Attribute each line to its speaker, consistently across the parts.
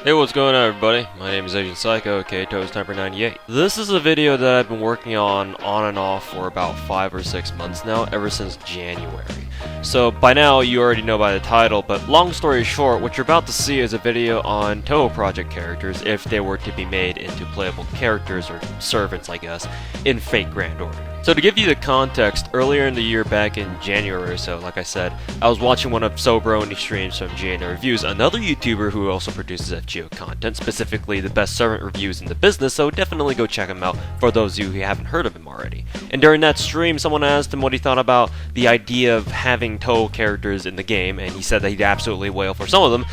Speaker 1: Hey, what's going on, everybody? My name is Agent Psycho, aka Toes98. This is a video that I've been working on and off for about 5 or 6 months now, ever since January. So by now you already know by the title, but long story short, what you're about to see is a video on Touhou project characters if they were to be made into playable characters, or servants I guess, in Fate Grand Order. So to give you the context, earlier in the year, back in January or so, like I said, I was watching one of Sobroni's streams from GN Reviews, another YouTuber who also produces FGO content, specifically the best servant reviews in the business, so definitely go check him out for those of you who haven't heard of him already. And during that stream, someone asked him what he thought about the idea of having Touhou characters in the game, and he said that he'd absolutely wail for some of them,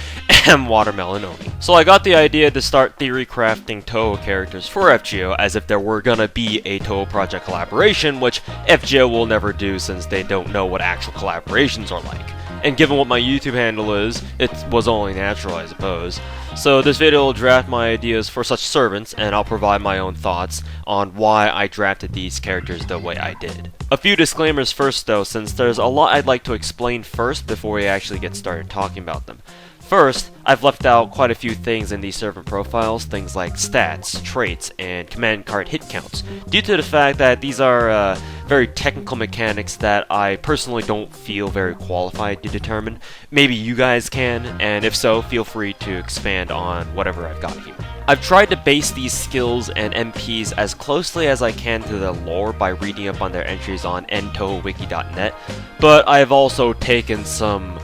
Speaker 1: and Watermelon Oni. So I got the idea to start theory crafting Touhou characters for FGO as if there were gonna be a Touhou project collaboration, which FGO will never do since they don't know what actual collaborations are like. And given what my YouTube handle is, it was only natural, I suppose. So this video will draft my ideas for such servants, and I'll provide my own thoughts on why I drafted these characters the way I did. A few disclaimers first though, since there's a lot I'd like to explain first before we actually get started talking about them. First, I've left out quite a few things in these servant profiles, things like stats, traits, and command card hit counts, due to the fact that these are very technical mechanics that I personally don't feel very qualified to determine. Maybe you guys can, and if so, feel free to expand on whatever I've got here. I've tried to base these skills and MPs as closely as I can to the lore by reading up on their entries on ntouhouwiki.net, but I've also taken some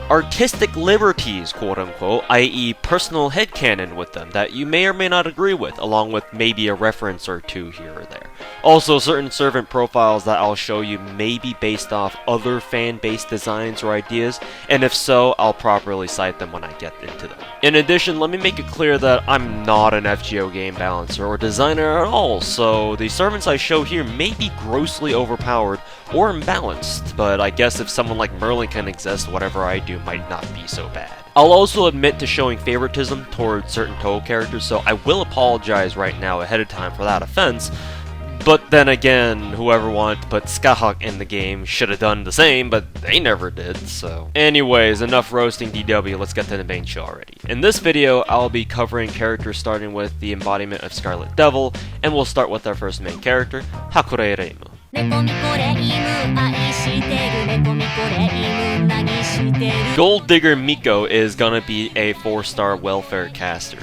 Speaker 1: artistic liberties, quote-unquote, i.e. personal headcanon with them that you may or may not agree with, along with maybe a reference or two here or there. Also, certain servant profiles that I'll show you may be based off other fan-based designs or ideas, and if so, I'll properly cite them when I get into them. In addition, let me make it clear that I'm not an FGO game balancer or designer at all, so the servants I show here may be grossly overpowered or imbalanced, but I guess if someone like Meiling can exist, whatever I do might not be so bad. I'll also admit to showing favoritism towards certain Touhou characters, so I will apologize right now ahead of time for that offense, but then again, whoever wanted to put Skahawk in the game should have done the same, but they never did, so. Anyways, enough roasting DW, let's get to the main show already. In this video, I'll be covering characters starting with the Embodiment of Scarlet Devil, and we'll start with our first main character, Hakure Reimu. Gold Digger Miko is gonna be a 4-star welfare caster.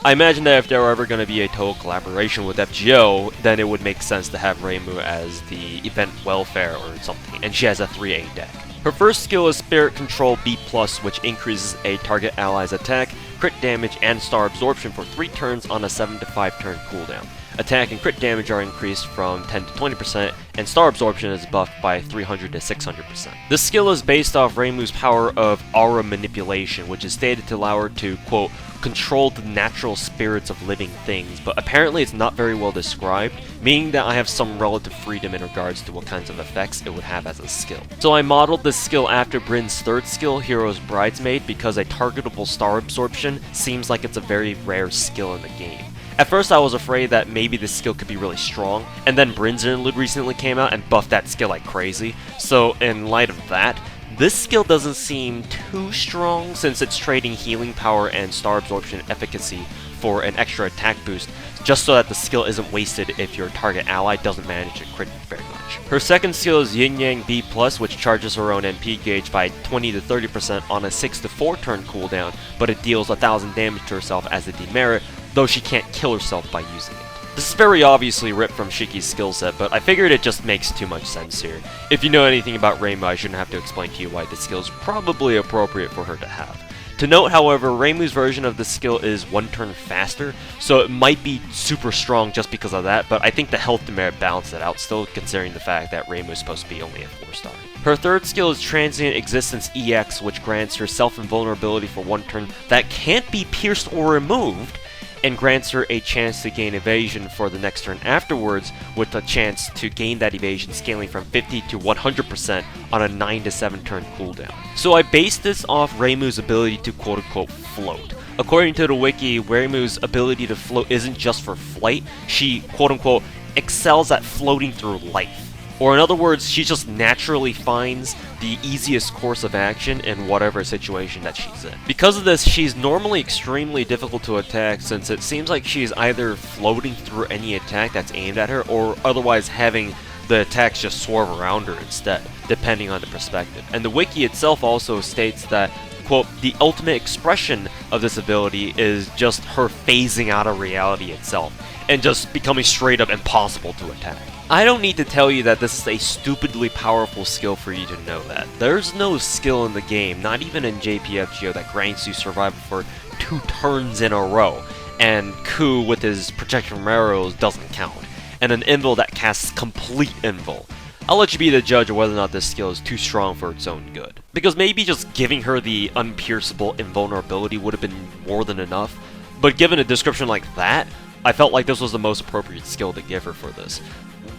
Speaker 1: I imagine that if there were ever going to be a Touhou collaboration with FGO, then it would make sense to have Reimu as the event welfare or something, and she has a 3A deck. Her first skill is Spirit Control B+, which increases a target ally's attack, crit damage, and star absorption for 3 turns on a 7 to 5 turn cooldown. Attack and crit damage are increased from 10 to 20%, and star absorption is buffed by 300 to 600%. This skill is based off Reimu's power of aura manipulation, which is stated to allow her to, quote, control the natural spirits of living things, but apparently it's not very well described, meaning that I have some relative freedom in regards to what kinds of effects it would have as a skill. So I modeled this skill after Bryn's third skill, Hero's Bridesmaid, because a targetable star absorption seems like it's a very rare skill in the game. At first I was afraid that maybe this skill could be really strong, and then Bryn's interlude recently came out and buffed that skill like crazy, so in light of that, this skill doesn't seem too strong since it's trading healing power and star absorption efficacy for an extra attack boost, just so that the skill isn't wasted if your target ally doesn't manage to crit very much. Her second skill is Yin Yang B+, which charges her own MP gauge by 20 to 30% on a 6 to 4 turn cooldown, but it deals 1000 damage to herself as a demerit, though she can't kill herself by using it. This is very obviously ripped from Shiki's skill set, but I figured it just makes too much sense here. If you know anything about Reimu, I shouldn't have to explain to you why this skill is probably appropriate for her to have. To note, however, Reimu's version of this skill is 1 turn faster, so it might be super strong just because of that, but I think the health demerit balances it out still, considering the fact that Reimu is supposed to be only a 4-star. Her third skill is Transient Existence EX, which grants her self-invulnerability for 1 turn that can't be pierced or removed, and grants her a chance to gain evasion for the next turn afterwards, with a chance to gain that evasion scaling from 50 to 100% on a 9 to 7 turn cooldown. So I based this off Reimu's ability to quote-unquote float. According to the wiki, Reimu's ability to float isn't just for flight, she quote-unquote excels at floating through life. Or in other words, she just naturally finds the easiest course of action in whatever situation that she's in. Because of this, she's normally extremely difficult to attack, since it seems like she's either floating through any attack that's aimed at her, or otherwise having the attacks just swerve around her instead, depending on the perspective. And the wiki itself also states that, quote, the ultimate expression of this ability is just her phasing out of reality itself, and just becoming straight up impossible to attack. I don't need to tell you that this is a stupidly powerful skill for you to know that. There's no skill in the game, not even in JPFGO, that grants you survival for 2 turns in a row, and Ku with his protection from arrows doesn't count, and an invul that casts complete invul. I'll let you be the judge of whether or not this skill is too strong for its own good. Because maybe just giving her the unpierceable invulnerability would have been more than enough, but given a description like that, I felt like this was the most appropriate skill to give her for this.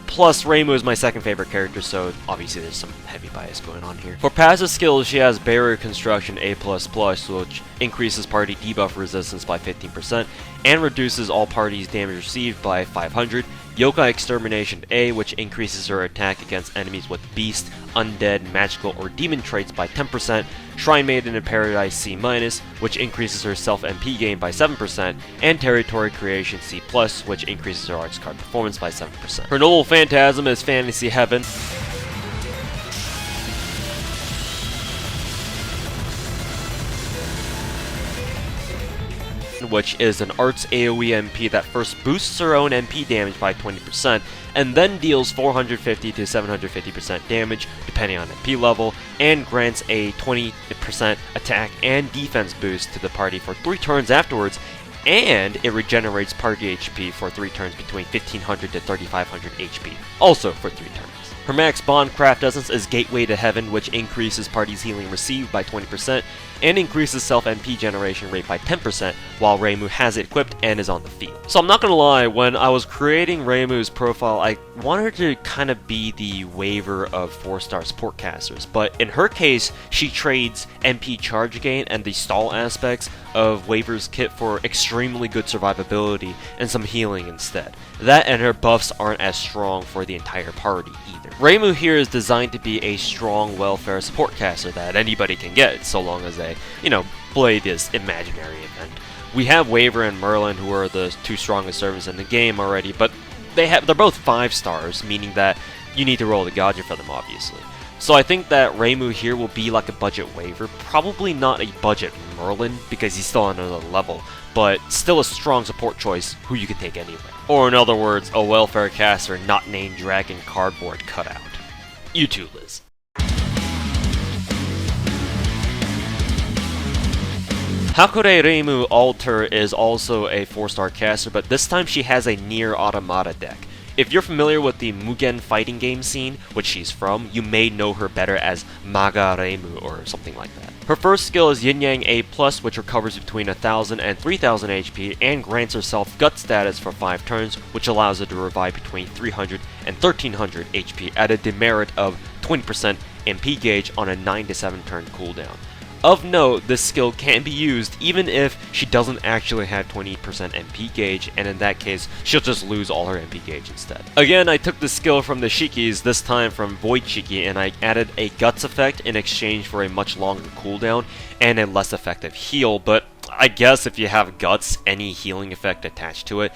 Speaker 1: Plus, Reimu is my second favorite character, so obviously there's some heavy bias going on here. For passive skills, she has Barrier Construction A++, which increases party debuff resistance by 15%, and reduces all parties' damage received by 500. Yokai Extermination A, which increases her attack against enemies with beast, undead, magical, or demon traits by 10%. Shrine Maiden in Paradise C-, which increases her self-MP gain by 7%, and Territory Creation C+, which increases her arts card performance by 7%. Her Noble Phantasm is Fantasy Heaven, which is an Arts AoE MP that first boosts her own MP damage by 20%, and then deals 450 to 750% damage, depending on MP level, and grants a 20% attack and defense boost to the party for 3 turns afterwards, and it regenerates party HP for 3 turns between 1500 to 3500 HP, also for 3 turns. Her max Bondcraft Essence is Gateway to Heaven, which increases party's healing received by 20%, and increases self-MP generation rate by 10% while Reimu has it equipped and is on the field. So I'm not gonna lie, when I was creating Reimu's profile, I wanted her to kind of be the waiver of 4-star support casters, but in her case, she trades MP charge gain and the stall aspects of Waiver's kit for extremely good survivability and some healing instead. That and her buffs aren't as strong for the entire party either. Reimu here is designed to be a strong welfare support caster that anybody can get, so long as they, play this imaginary event. We have Waver and Merlin, who are the 2 strongest servants in the game already, but they're both 5 stars, meaning that you need to roll the Godja for them, obviously. So I think that Reimu here will be like a budget Waver, probably not a budget Merlin, because he's still on another level, but still a strong support choice who you can take anyway. Or in other words, a welfare caster not named Dragon Cardboard Cutout. You too, Liz. Hakure Reimu Alter is also a 4-star caster, but this time she has a Nier Automata deck. If you're familiar with the Mugen fighting game scene, which she's from, you may know her better as Maga Reimu or something like that. Her first skill is Yin Yang A+, which recovers between 1000 and 3000 HP and grants herself Gut status for 5 turns, which allows her to revive between 300 and 1300 HP at a demerit of 20% MP gauge on a 9 to 7 turn cooldown. Of note, this skill can be used even if she doesn't actually have 20% MP gauge, and in that case, she'll just lose all her MP gauge instead. Again, I took the skill from the Shikis, this time from Void Shiki, and I added a Guts effect in exchange for a much longer cooldown and a less effective heal, but I guess if you have Guts, any healing effect attached to it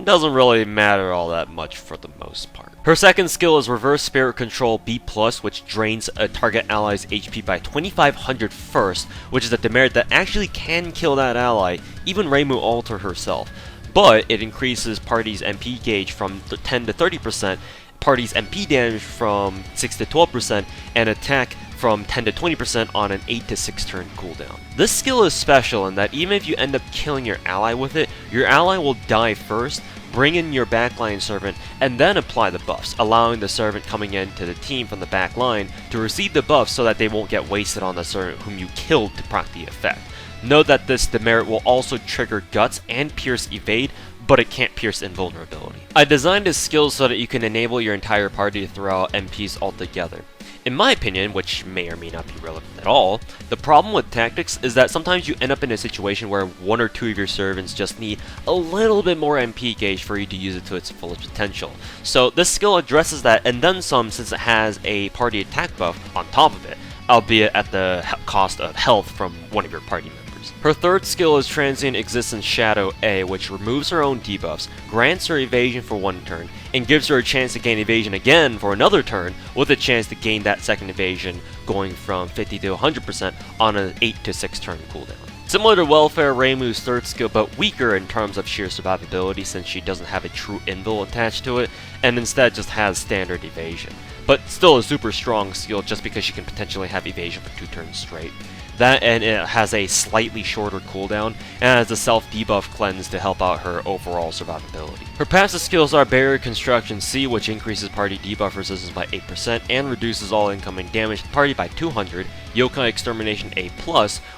Speaker 1: doesn't really matter all that much for the most part. Her second skill is Reverse Spirit Control B+, which drains a target ally's HP by 2500 first, which is a demerit that actually can kill that ally, even Reimu Alter herself. But it increases party's MP gauge from 10 to 30%, party's MP damage from 6 to 12%, and attack from 10 to 20% on an 8 to 6 turn cooldown. This skill is special in that even if you end up killing your ally with it, your ally will die first, bring in your backline servant, and then apply the buffs, allowing the servant coming into the team from the back line to receive the buffs so that they won't get wasted on the servant whom you killed to proc the effect. Note that this demerit will also trigger Guts and Pierce Evade, but it can't pierce invulnerability. I designed this skill so that you can enable your entire party to throw out MPs altogether. In my opinion, which may or may not be relevant at all, the problem with tactics is that sometimes you end up in a situation where one or two of your servants just need a little bit more MP gauge for you to use it to its fullest potential. So this skill addresses that and then some, since it has a party attack buff on top of it, albeit at the cost of health from one of your party members. Her third skill is Transient Existence Shadow A, which removes her own debuffs, grants her evasion for one turn, and gives her a chance to gain evasion again for another turn, with a chance to gain that second evasion going from 50 to 100% on an 8 to 6 turn cooldown. Similar to Welfare Reimu's third skill, but weaker in terms of sheer survivability since she doesn't have a true invul attached to it, and instead just has standard evasion. But still a super strong skill just because she can potentially have evasion for 2 turns straight. That, and it has a slightly shorter cooldown, and has a self-debuff cleanse to help out her overall survivability. Her passive skills are Barrier Construction C, which increases party debuff resistance by 8% and reduces all incoming damage to the party by 200, Yokai Extermination A+,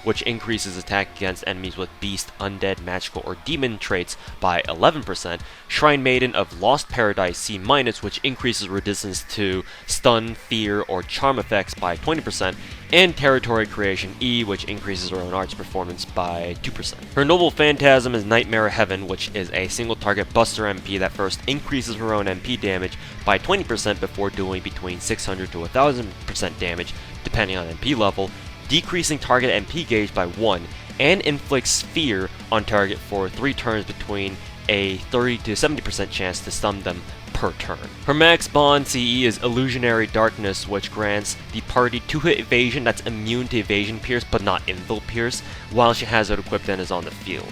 Speaker 1: which increases attack against enemies with beast, undead, magical, or demon traits by 11%, Shrine Maiden of Lost Paradise C-, which increases resistance to stun, fear, or charm effects by 20%, and Territory Creation E, which increases her own arts performance by 2%. Her Noble Phantasm is Nightmare Heaven, which is a single target buster MP that first increases her own MP damage by 20% before doing between 600 to 1000% damage, depending on MP level, decreasing target MP gauge by 1, and inflicts fear on target for 3 turns between a 30 to 70% chance to stun them per turn. Her max bond CE is Illusionary Darkness, which grants the party 2-hit evasion that's immune to evasion pierce but not invul pierce while she has it equipped and is on the field.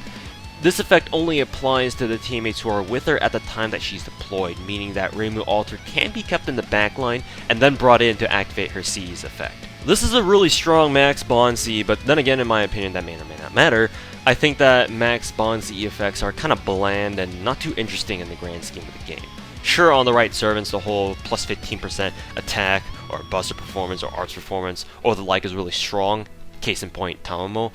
Speaker 1: This effect only applies to the teammates who are with her at the time that she's deployed, meaning that Reimu Alter can be kept in the backline and then brought in to activate her CE's effect. This is a really strong max bond CE, but then again, in my opinion, that may or may not matter. I think that max bond CE effects are kind of bland and not too interesting in the grand scheme of the game. Sure, on the right servants, the whole plus 15% attack, or buster performance, or arts performance, or the like is really strong, case in point, Touhou,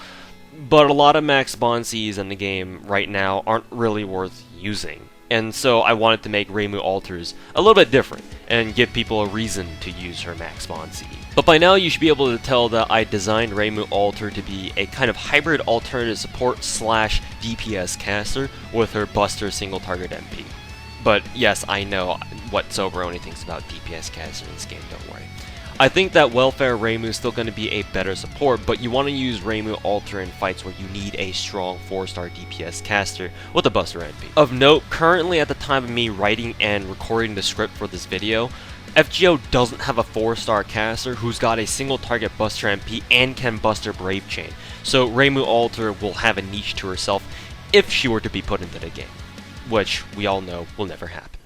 Speaker 1: but a lot of max bond Cs in the game right now aren't really worth using. And so I wanted to make Reimu Alters a little bit different, and give people a reason to use her max bond CE. But by now you should be able to tell that I designed Reimu Alter to be a kind of hybrid alternative support slash DPS caster with her buster single target MP. But yes, I know what Sober only thinks about DPS caster in this game, don't worry. I think that Welfare Reimu is still going to be a better support, but you want to use Reimu Alter in fights where you need a strong 4-star DPS caster with a buster MP. Of note, currently at the time of me writing and recording the script for this video, FGO doesn't have a 4-star caster who's got a single target buster MP and can buster Brave Chain, so Reimu Alter will have a niche to herself if she were to be put into the game, which we all know will never happen.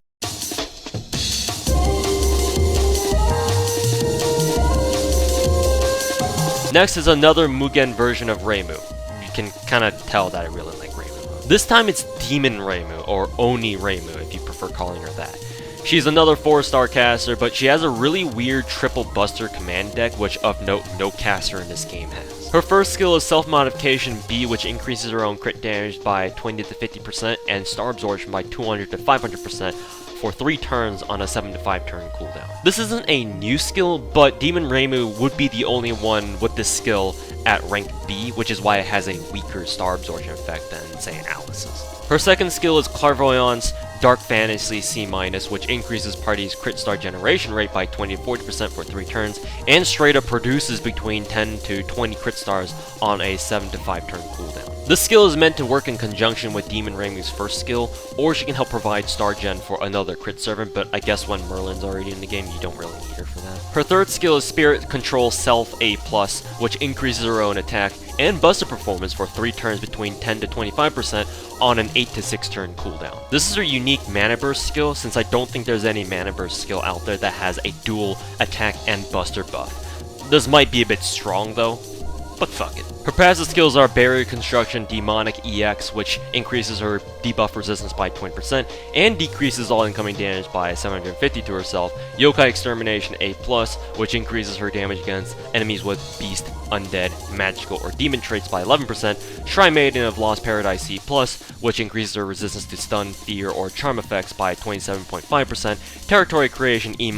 Speaker 1: Next is another Mugen version of Reimu. You can kind of tell that I really like Reimu. This time it's Demon Reimu, or Oni Reimu if you prefer calling her that. She's another 4-star caster, but she has a really weird triple buster command deck, which of note no caster in this game has. Her first skill is Self-Modification B, which increases her own crit damage by 20 to 50% and Star Absorption by 200 to 500% for 3 turns on a 7 to 5 turn cooldown. This isn't a new skill, but Demon Reimu would be the only one with this skill at rank B, which is why it has a weaker Star Absorption effect than, say, Alice's. Her second skill is Clairvoyance Dark Fantasy C-, which increases party's crit star generation rate by 20 to 40% for 3 turns, and straight up produces between 10 to 20 crit stars on a 7 to 5 turn cooldown. This skill is meant to work in conjunction with Demon Reimu's first skill, or she can help provide star gen for another crit servant, but I guess when Merlin's already in the game, you don't really need her for that. Her third skill is Spirit Control Self A+, which increases her own attack and buster performance for 3 turns between 10 to 25% on an 8 to 6 turn cooldown. This is her unique Mana Burst skill, since I don't think there's any Mana Burst skill out there that has a dual attack and buster buff. This might be a bit strong though, but fuck it. Her passive skills are Barrier Construction Demonic EX, which increases her debuff resistance by 20% and decreases all incoming damage by 750 to herself. Yokai Extermination A+, which increases her damage against enemies with Beast, Undead, Magical, or Demon traits by 11%. Shrine Maiden of Lost Paradise C+, which increases her resistance to Stun, Fear, or Charm effects by 27.5%. Territory Creation E-,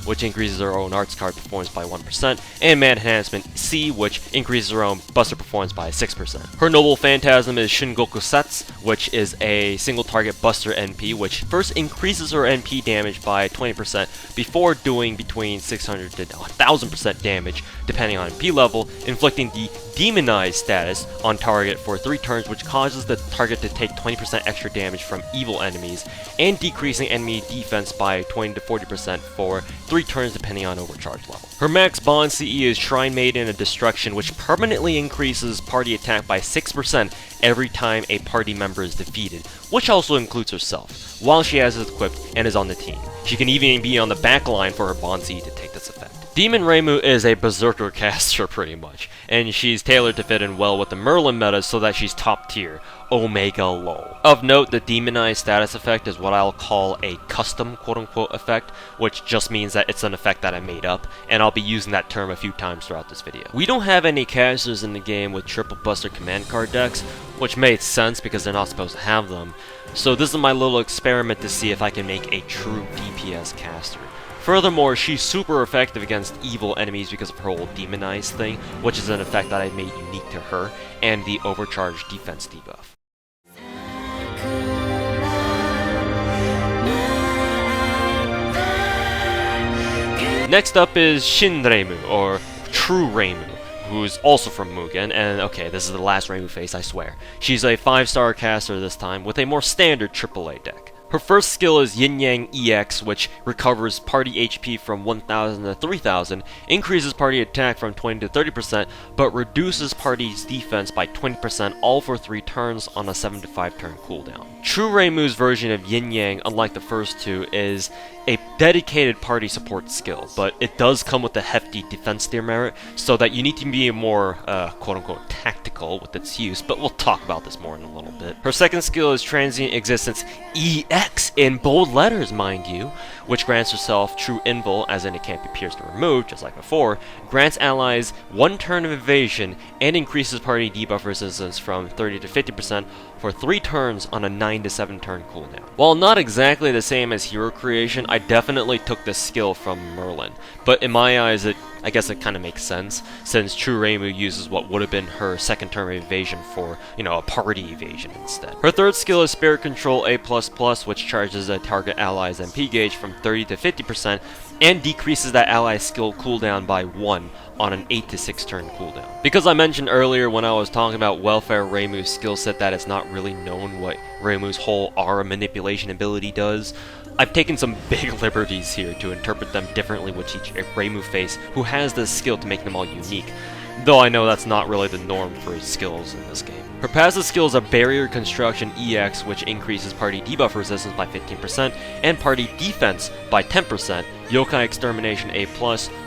Speaker 1: which increases her own arts card performance by 1%. And Man Enhancement C, which increases her own Buster performance by 6%. Her Noble Phantasm is Shingoku Sets, which is a single target Buster NP, which first increases her NP damage by 20% before doing between 600 to 1000% damage depending on NP level, inflicting the Demonized status on target for 3 turns, which causes the target to take 20% extra damage from evil enemies, and decreasing enemy defense by 20 to 40% for 3 turns depending on overcharge level. Her max bond CE is Shrine Maiden of Destruction, which permanently increases party attack by 6% every time a party member is defeated, which also includes herself, while she has it equipped and is on the team. She can even be on the back line for her bond CE to take this effect. Demon Reimu is a Berserker caster pretty much, and she's tailored to fit in well with the Merlin meta so that she's top tier, Omega Low. Of note, the Demonized status effect is what I'll call a custom quote-unquote effect, which just means that it's an effect that I made up, and I'll be using that term a few times throughout this video. We don't have any casters in the game with triple buster command card decks, which made sense because they're not supposed to have them, so this is my little experiment to see if I can make a true DPS caster. Furthermore, she's super effective against evil enemies because of her whole Demonized thing, which is an effect that I made unique to her, and the overcharged defense debuff. Next up is Shin Reimu, or True Reimu, who's also from Mugen, and okay, this is the last Reimu face, I swear. She's a 5-star caster this time, with a more standard AAA deck. Her first skill is Yin Yang EX, which recovers party HP from 1000 to 3000, increases party attack from 20 to 30%, but reduces party's defense by 20% all for 3 turns on a 7 to 5 turn cooldown. True Reimu's version of Yin Yang, unlike the first two, is a dedicated party support skill, but it does come with a hefty defense tier merit, so that you need to be more, quote-unquote, tactical with its use, but we'll talk about this more in a little bit. Her second skill is Transient Existence EX, in bold letters, mind you, which grants herself True Invul, as in it can't be pierced or removed, just like before, grants allies 1 turn of evasion, and increases party debuff resistance from 30 to 50% for 3 turns on a 9 to 7 turn cooldown. While not exactly the same as Hero Creation, I definitely took this skill from Merlin, but in my eyes I guess it kind of makes sense, since True Reimu uses what would have been her second term evasion for, a party evasion instead. Her third skill is Spirit Control A++, which charges a target ally's MP gauge from 30 to 50%, and decreases that ally's skill cooldown by 1 on an 8 to 6 turn cooldown. Because I mentioned earlier when I was talking about Welfare Reimu's skill set that it's not really known what Reimu's whole aura manipulation ability does, I've taken some big liberties here to interpret them differently with each Reimu face who has this skill to make them all unique, though I know that's not really the norm for skills in this game. Her passive skills are Barrier Construction EX, which increases party debuff resistance by 15% and party defense by 10%, Yokai Extermination A+,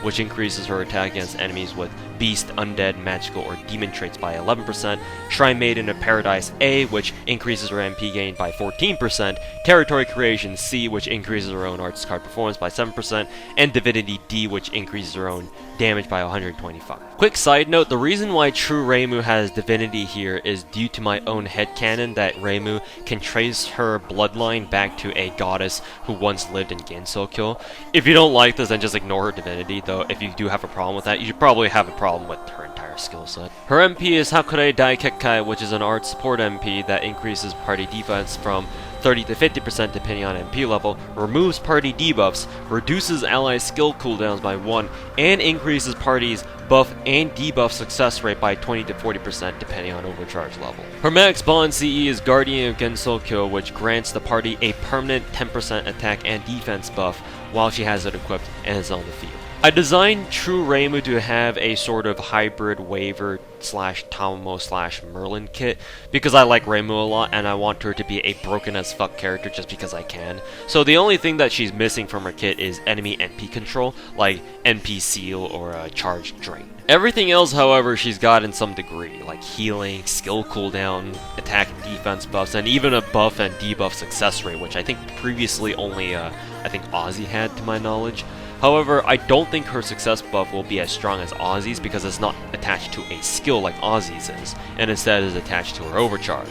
Speaker 1: which increases her attack against enemies with Beast, Undead, Magical, or Demon traits by 11%, Shrine Maiden of Paradise A, which increases her MP gain by 14%, Territory Creation C, which increases her own arts card performance by 7%, and Divinity D, which increases her own damage by 125. Quick side note, the reason why True Reimu has Divinity here is due to my own headcanon that Reimu can trace her bloodline back to a goddess who once lived in Gensokyo. If you don't like this, then just ignore her Divinity, though if you do have a problem with that, you should probably have a problem with her entire skill set. Her MP is Hakure Daikekkai, which is an art support MP that increases party defense from 30 to 50% depending on MP level, removes party debuffs, reduces ally skill cooldowns by 1, and increases party's buff and debuff success rate by 20 to 40% depending on overcharge level. Her max bond CE is Guardian of Gensokyo, which grants the party a permanent 10% attack and defense buff while she has it equipped and is on the field. I designed True Reimu to have a sort of hybrid Waver slash Taumo slash Merlin kit because I like Reimu a lot and I want her to be a broken as fuck character just because I can. So the only thing that she's missing from her kit is enemy NP control, like NP Seal or a Charge Drain. Everything else, however, she's got in some degree, like healing, skill cooldown, attack and defense buffs, and even a buff and debuff success rate, which I think previously only I think Ozzy had to my knowledge. However, I don't think her success buff will be as strong as Ozzy's because it's not attached to a skill like Ozzy's is, and instead is attached to her overcharge.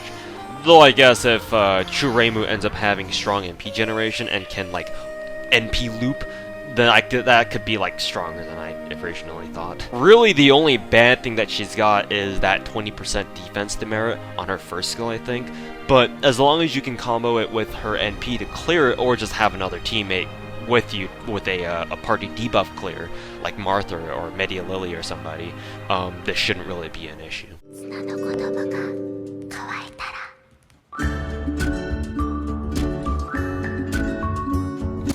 Speaker 1: Though I guess if True Reimu ends up having strong NP generation and can like NP loop, then that could be like stronger than I originally thought. Really, the only bad thing that she's got is that 20% defense demerit on her first skill, I think. But as long as you can combo it with her NP to clear it, or just have another teammate with you with a party debuff clear, like Martha or Media Lily or somebody, this shouldn't really be an issue.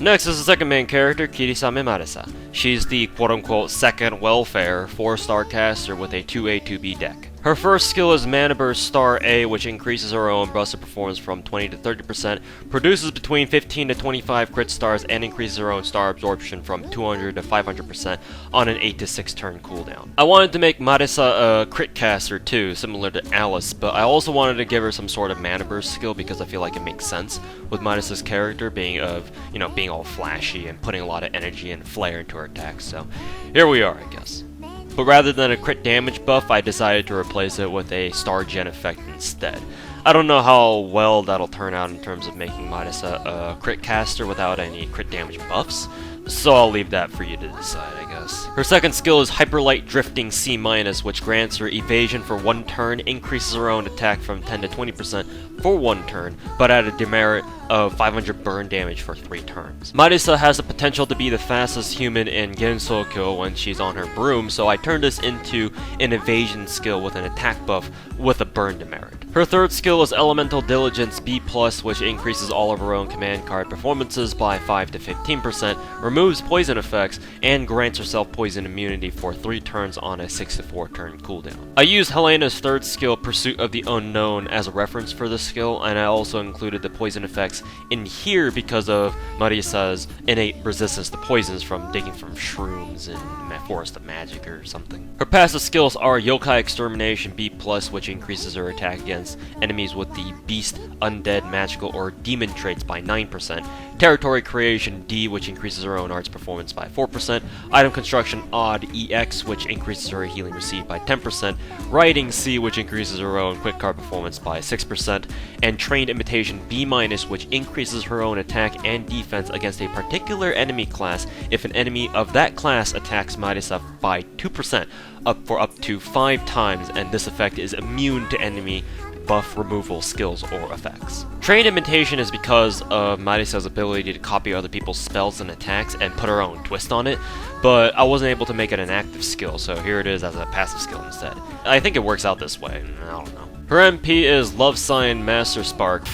Speaker 1: Next is the second main character, Kirisame Marisa. She's the quote-unquote second welfare 4-star caster with a 2A 2B deck. Her first skill is Mana Burst Star A, which increases her own buster performance from 20 to 30%, produces between 15 to 25 crit stars, and increases her own star absorption from 200 to 500% on an 8 to 6 turn cooldown. I wanted to make Marisa a crit caster too, similar to Alice, but I also wanted to give her some sort of Mana Burst skill because I feel like it makes sense with Marisa's character being all flashy and putting a lot of energy and flair into her attacks. So here we are, I guess. But rather than a crit damage buff, I decided to replace it with a star gen effect instead. I don't know how well that'll turn out in terms of making Marisa a crit caster without any crit damage buffs, so I'll leave that for you to decide, I guess. Her second skill is Hyperlight Drifting C-, which grants her evasion for 1 turn, increases her own attack from 10 to 20% for 1 turn, but at a demerit of 500 burn damage for 3 turns. Marisa has the potential to be the fastest human in Gensokyo when she's on her broom, so I turned this into an evasion skill with an attack buff with a burn demerit. Her third skill is Elemental Diligence B+, which increases all of her own command card performances by 5 to 15%, removes poison effects, and grants herself poison immunity for 3 turns on a 6 to 4 turn cooldown. I used Helena's third skill, Pursuit of the Unknown, as a reference for this skill, and I also included the poison effects in here because of Marisa's innate resistance to poisons from digging from shrooms in Forest of Magic or something. Her passive skills are Yokai Extermination B+, which increases her attack against enemies with the Beast, Undead, Magical, or Demon traits by 9%, Territory Creation D, which increases her own arts performance by 4%, Item Construction Odd EX, which increases her healing received by 10%, Riding C, which increases her own quick card performance by 6%, and Trained Imitation B-, which increases her own attack and defense against a particular enemy class if an enemy of that class attacks Marisa by 2%, up to 5 times, and this effect is immune to enemy buff removal skills or effects. Trained Imitation is because of Marisa's ability to copy other people's spells and attacks and put her own twist on it, but I wasn't able to make it an active skill, so here it is as a passive skill instead. I think it works out this way, I don't know. Her MP is Love Sign Master Spark,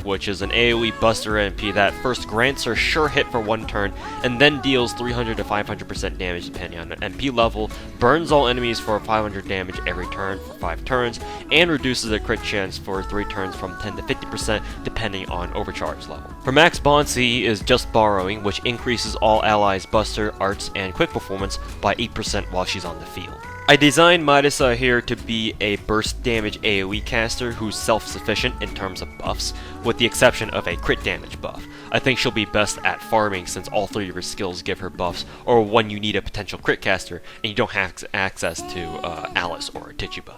Speaker 1: which is an AoE Buster MP that first grants her sure hit for 1 turn, and then deals 300 to 500% damage depending on the MP level, burns all enemies for 500 damage every turn for 5 turns, and reduces their crit chance for 3 turns from 10 to 50% depending on overcharge level. Her max bond CE is Just Borrowing, which increases all allies' Buster, Arts, and Quick performance by 8% while she's on the field. I designed Marisa here to be a burst damage AoE caster who's self-sufficient in terms of buffs, with the exception of a crit damage buff. I think she'll be best at farming since all 3 of her skills give her buffs, or when you need a potential crit caster and you don't have access to Alice or Tituba.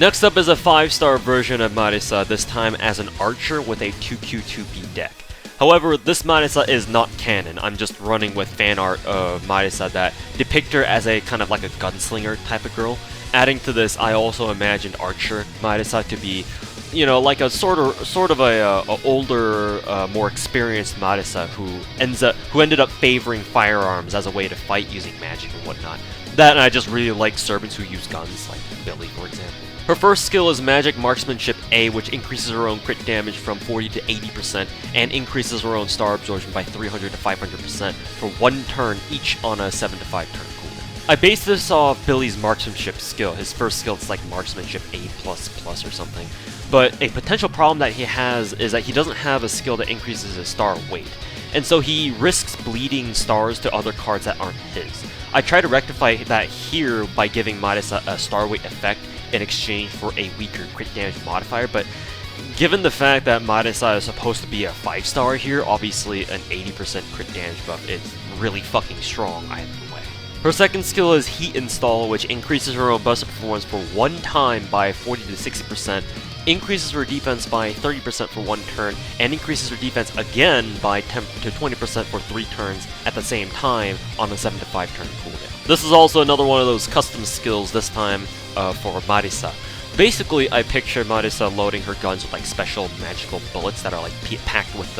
Speaker 1: Next up is a 5-star version of Marisa, this time as an archer with a 2Q2B deck. However, this Marisa is not canon. I'm just running with fan art of Marisa that depict her as a kind of like a gunslinger type of girl. Adding to this, I also imagined Archer Marisa to be, like a sort of a older, more experienced Marisa who ended up favoring firearms as a way to fight using magic and whatnot. That, and I just really like servants who use guns, like Billy, for example. Her first skill is Magic Marksmanship A, which increases her own crit damage from 40 to 80% and increases her own star absorption by 300 to 500% for 1 turn each on a 7 to 5 turn cooldown. I based this off Billy's Marksmanship skill. His first skill is like Marksmanship A++ or something. But a potential problem that he has is that he doesn't have a skill that increases his star weight, and so he risks bleeding stars to other cards that aren't his. I try to rectify that here by giving Marisa a star weight effect in exchange for a weaker crit damage modifier, but given the fact that Marisa is supposed to be a 5-star here, obviously an 80% crit damage buff is really fucking strong either way. Her second skill is Heat Install, which increases her own buster performance for 1 time by 40 to 60%, increases her defense by 30% for 1 turn, and increases her defense again by 10 to 20% for 3 turns at the same time on the 7 to 5 turn cooldown. This is also another one of those custom skills, this time for Marisa. Basically, I picture Marisa loading her guns with like special magical bullets that are like packed with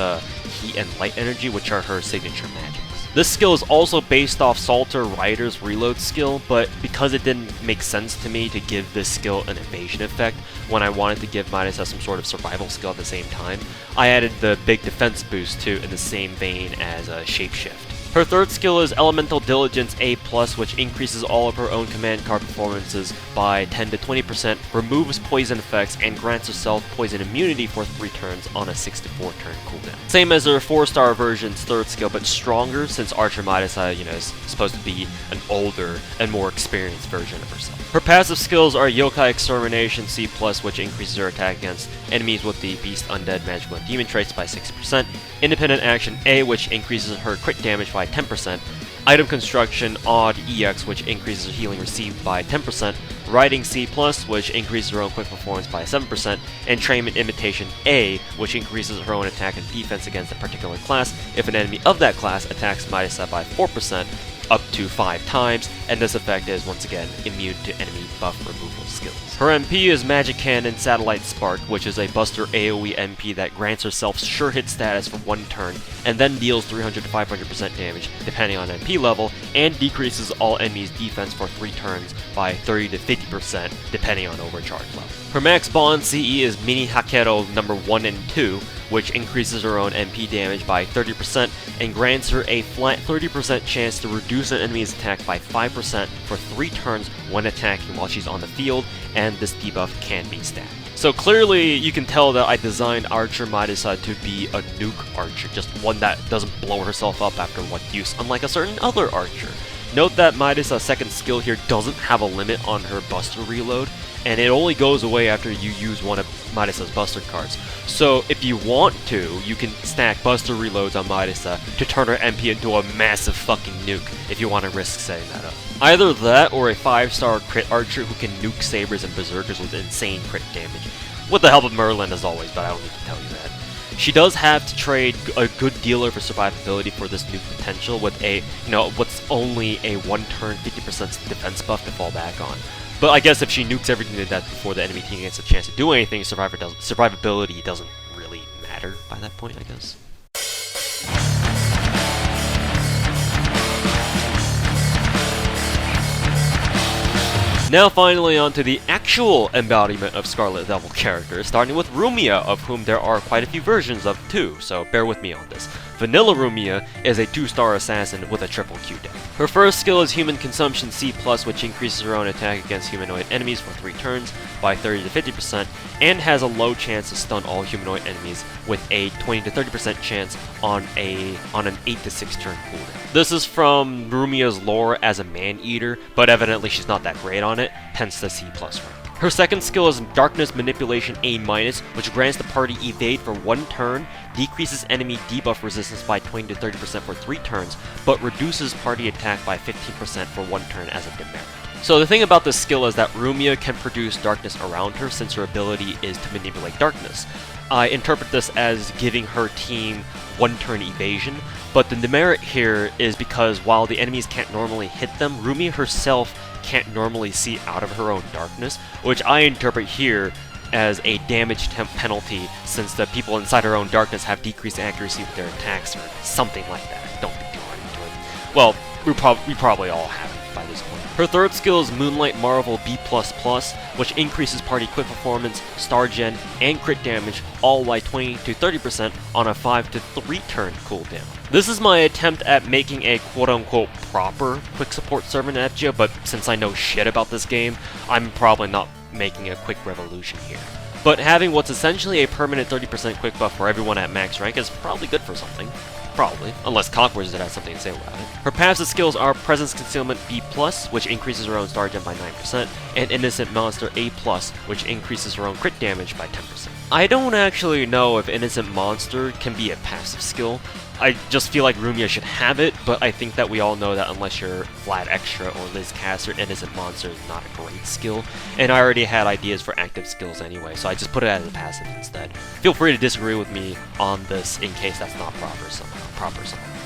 Speaker 1: heat and light energy, which are her signature magics. This skill is also based off Salter Rider's reload skill, but because it didn't make sense to me to give this skill an evasion effect when I wanted to give Marisa some sort of survival skill at the same time, I added the big defense boost too in the same vein as Shapeshift. Her third skill is Elemental Diligence A+, which increases all of her own command card performances by 10 to 20%, removes poison effects, and grants herself poison immunity for 3 turns on a 6 to 4 turn cooldown. Same as her 4-star version's third skill, but stronger since Archer Marisa, is supposed to be an older and more experienced version of herself. Her passive skills are Yokai Extermination C+, which increases her attack against enemies with the Beast, Undead, Magical, and Demon traits by 6%, Independent Action A, which increases her crit damage by 10%, Item Construction Odd EX, which increases her healing received by 10%, Riding C+, which increases her own quick performance by 7%, and Entrainment Imitation A, which increases her own attack and defense against a particular class if an enemy of that class attacks Marisa by 4%, up to 5 times, and this effect is once again immune to enemy buff removal skills. Her MP is Magic Cannon Satellite Spark, which is a Buster AoE MP that grants herself sure hit status for 1 turn, and then deals 300 to 500% damage depending on MP level, and decreases all enemies' defense for 3 turns by 30 to 50% depending on overcharge level. Her max bond CE is Mini Hakero number 1 and 2, which increases her own MP damage by 30% and grants her a flat 30% chance to reduce an enemy's attack by 5% for 3 turns when attacking while she's on the field, and this debuff can be stacked. So clearly you can tell that I designed Archer Marisa to be a nuke archer, just one that doesn't blow herself up after 1 use, unlike a certain other archer. Note that Marisa's second skill here doesn't have a limit on her Buster reload, and it only goes away after you use one of Marisa's Buster cards. So if you want to, you can stack Buster reloads on Marisa to turn her MP into a massive fucking nuke if you want to risk setting that up. Either that or a 5-star crit archer who can nuke Sabers and Berserkers with insane crit damage. With the help of Merlin as always, but I don't need to tell you that. She does have to trade a good dealer for survivability for this nuke potential with a, what's only a 1 turn 50% defense buff to fall back on. But I guess if she nukes everything to death before the enemy team gets a chance to do anything, survivability doesn't really matter by that point, I guess. Now finally onto the actual embodiment of Scarlet Devil characters, starting with Rumia, of whom there are quite a few versions of too, so bear with me on this. Vanilla Rumia is a 2-star assassin with a triple Q deck. Her first skill is Human Consumption C+, which increases her own attack against humanoid enemies for 3 turns by 30 to 50%, and has a low chance to stun all humanoid enemies with a 20 to 30% chance on an 8 to 6 turn cooldown. This is from Rumia's lore as a man-eater, but evidently she's not that great on it, hence the C+ rank. Her second skill is Darkness Manipulation A-, which grants the party evade for 1 turn, decreases enemy debuff resistance by 20 to 30% for 3 turns, but reduces party attack by 15% for 1 turn as a demerit. So the thing about this skill is that Rumia can produce darkness around her since her ability is to manipulate darkness. I interpret this as giving her team 1 turn evasion, but the demerit here is because while the enemies can't normally hit them, Rumia herself can't normally see out of her own darkness, which I interpret here as a damage temp penalty since the people inside her own darkness have decreased accuracy with their attacks or something like that. Don't think too hard into it. Well, we probably all have it by this point. Her third skill is Moonlight Marvel B++, which increases party quick performance, star gen, and crit damage, all by 20 to 30% on a 5 to 3 turn cooldown. This is my attempt at making a quote-unquote proper quick support server in FGO, but since I know shit about this game, I'm probably not making a quick revolution here. But having what's essentially a permanent 30% quick buff for everyone at max rank is probably good for something. Probably, unless Cockwards has something to say about it. Her passive skills are Presence Concealment B+, which increases her own star gen by 9%, and Innocent Monster A+, which increases her own crit damage by 10%. I don't actually know if Innocent Monster can be a passive skill. I just feel like Rumia should have it, but I think that we all know that unless you're Vlad Extra or Liz Caster, Innocent Monster is not a great skill, and I already had ideas for active skills anyway, so I just put it as a passive instead. Feel free to disagree with me on this in case that's not proper somehow.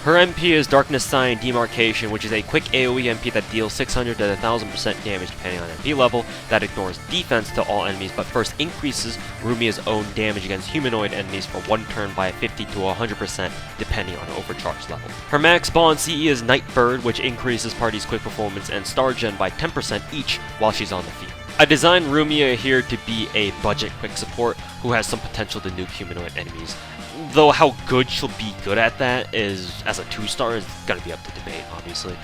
Speaker 1: Her MP is Darkness Sign Demarcation, which is a quick AoE MP that deals 600 to 1000% damage depending on MP level, that ignores defense to all enemies, but first increases Rumia's own damage against humanoid enemies for 1 turn by 50 to 100% depending on overcharge level. Her max bond CE is Nightbird, which increases party's quick performance and star gen by 10% each while she's on the field. I designed Rumia here to be a budget quick support who has some potential to nuke humanoid enemies. Though how good she'll be good at that is, as a 2-star, is gonna be up to debate, obviously.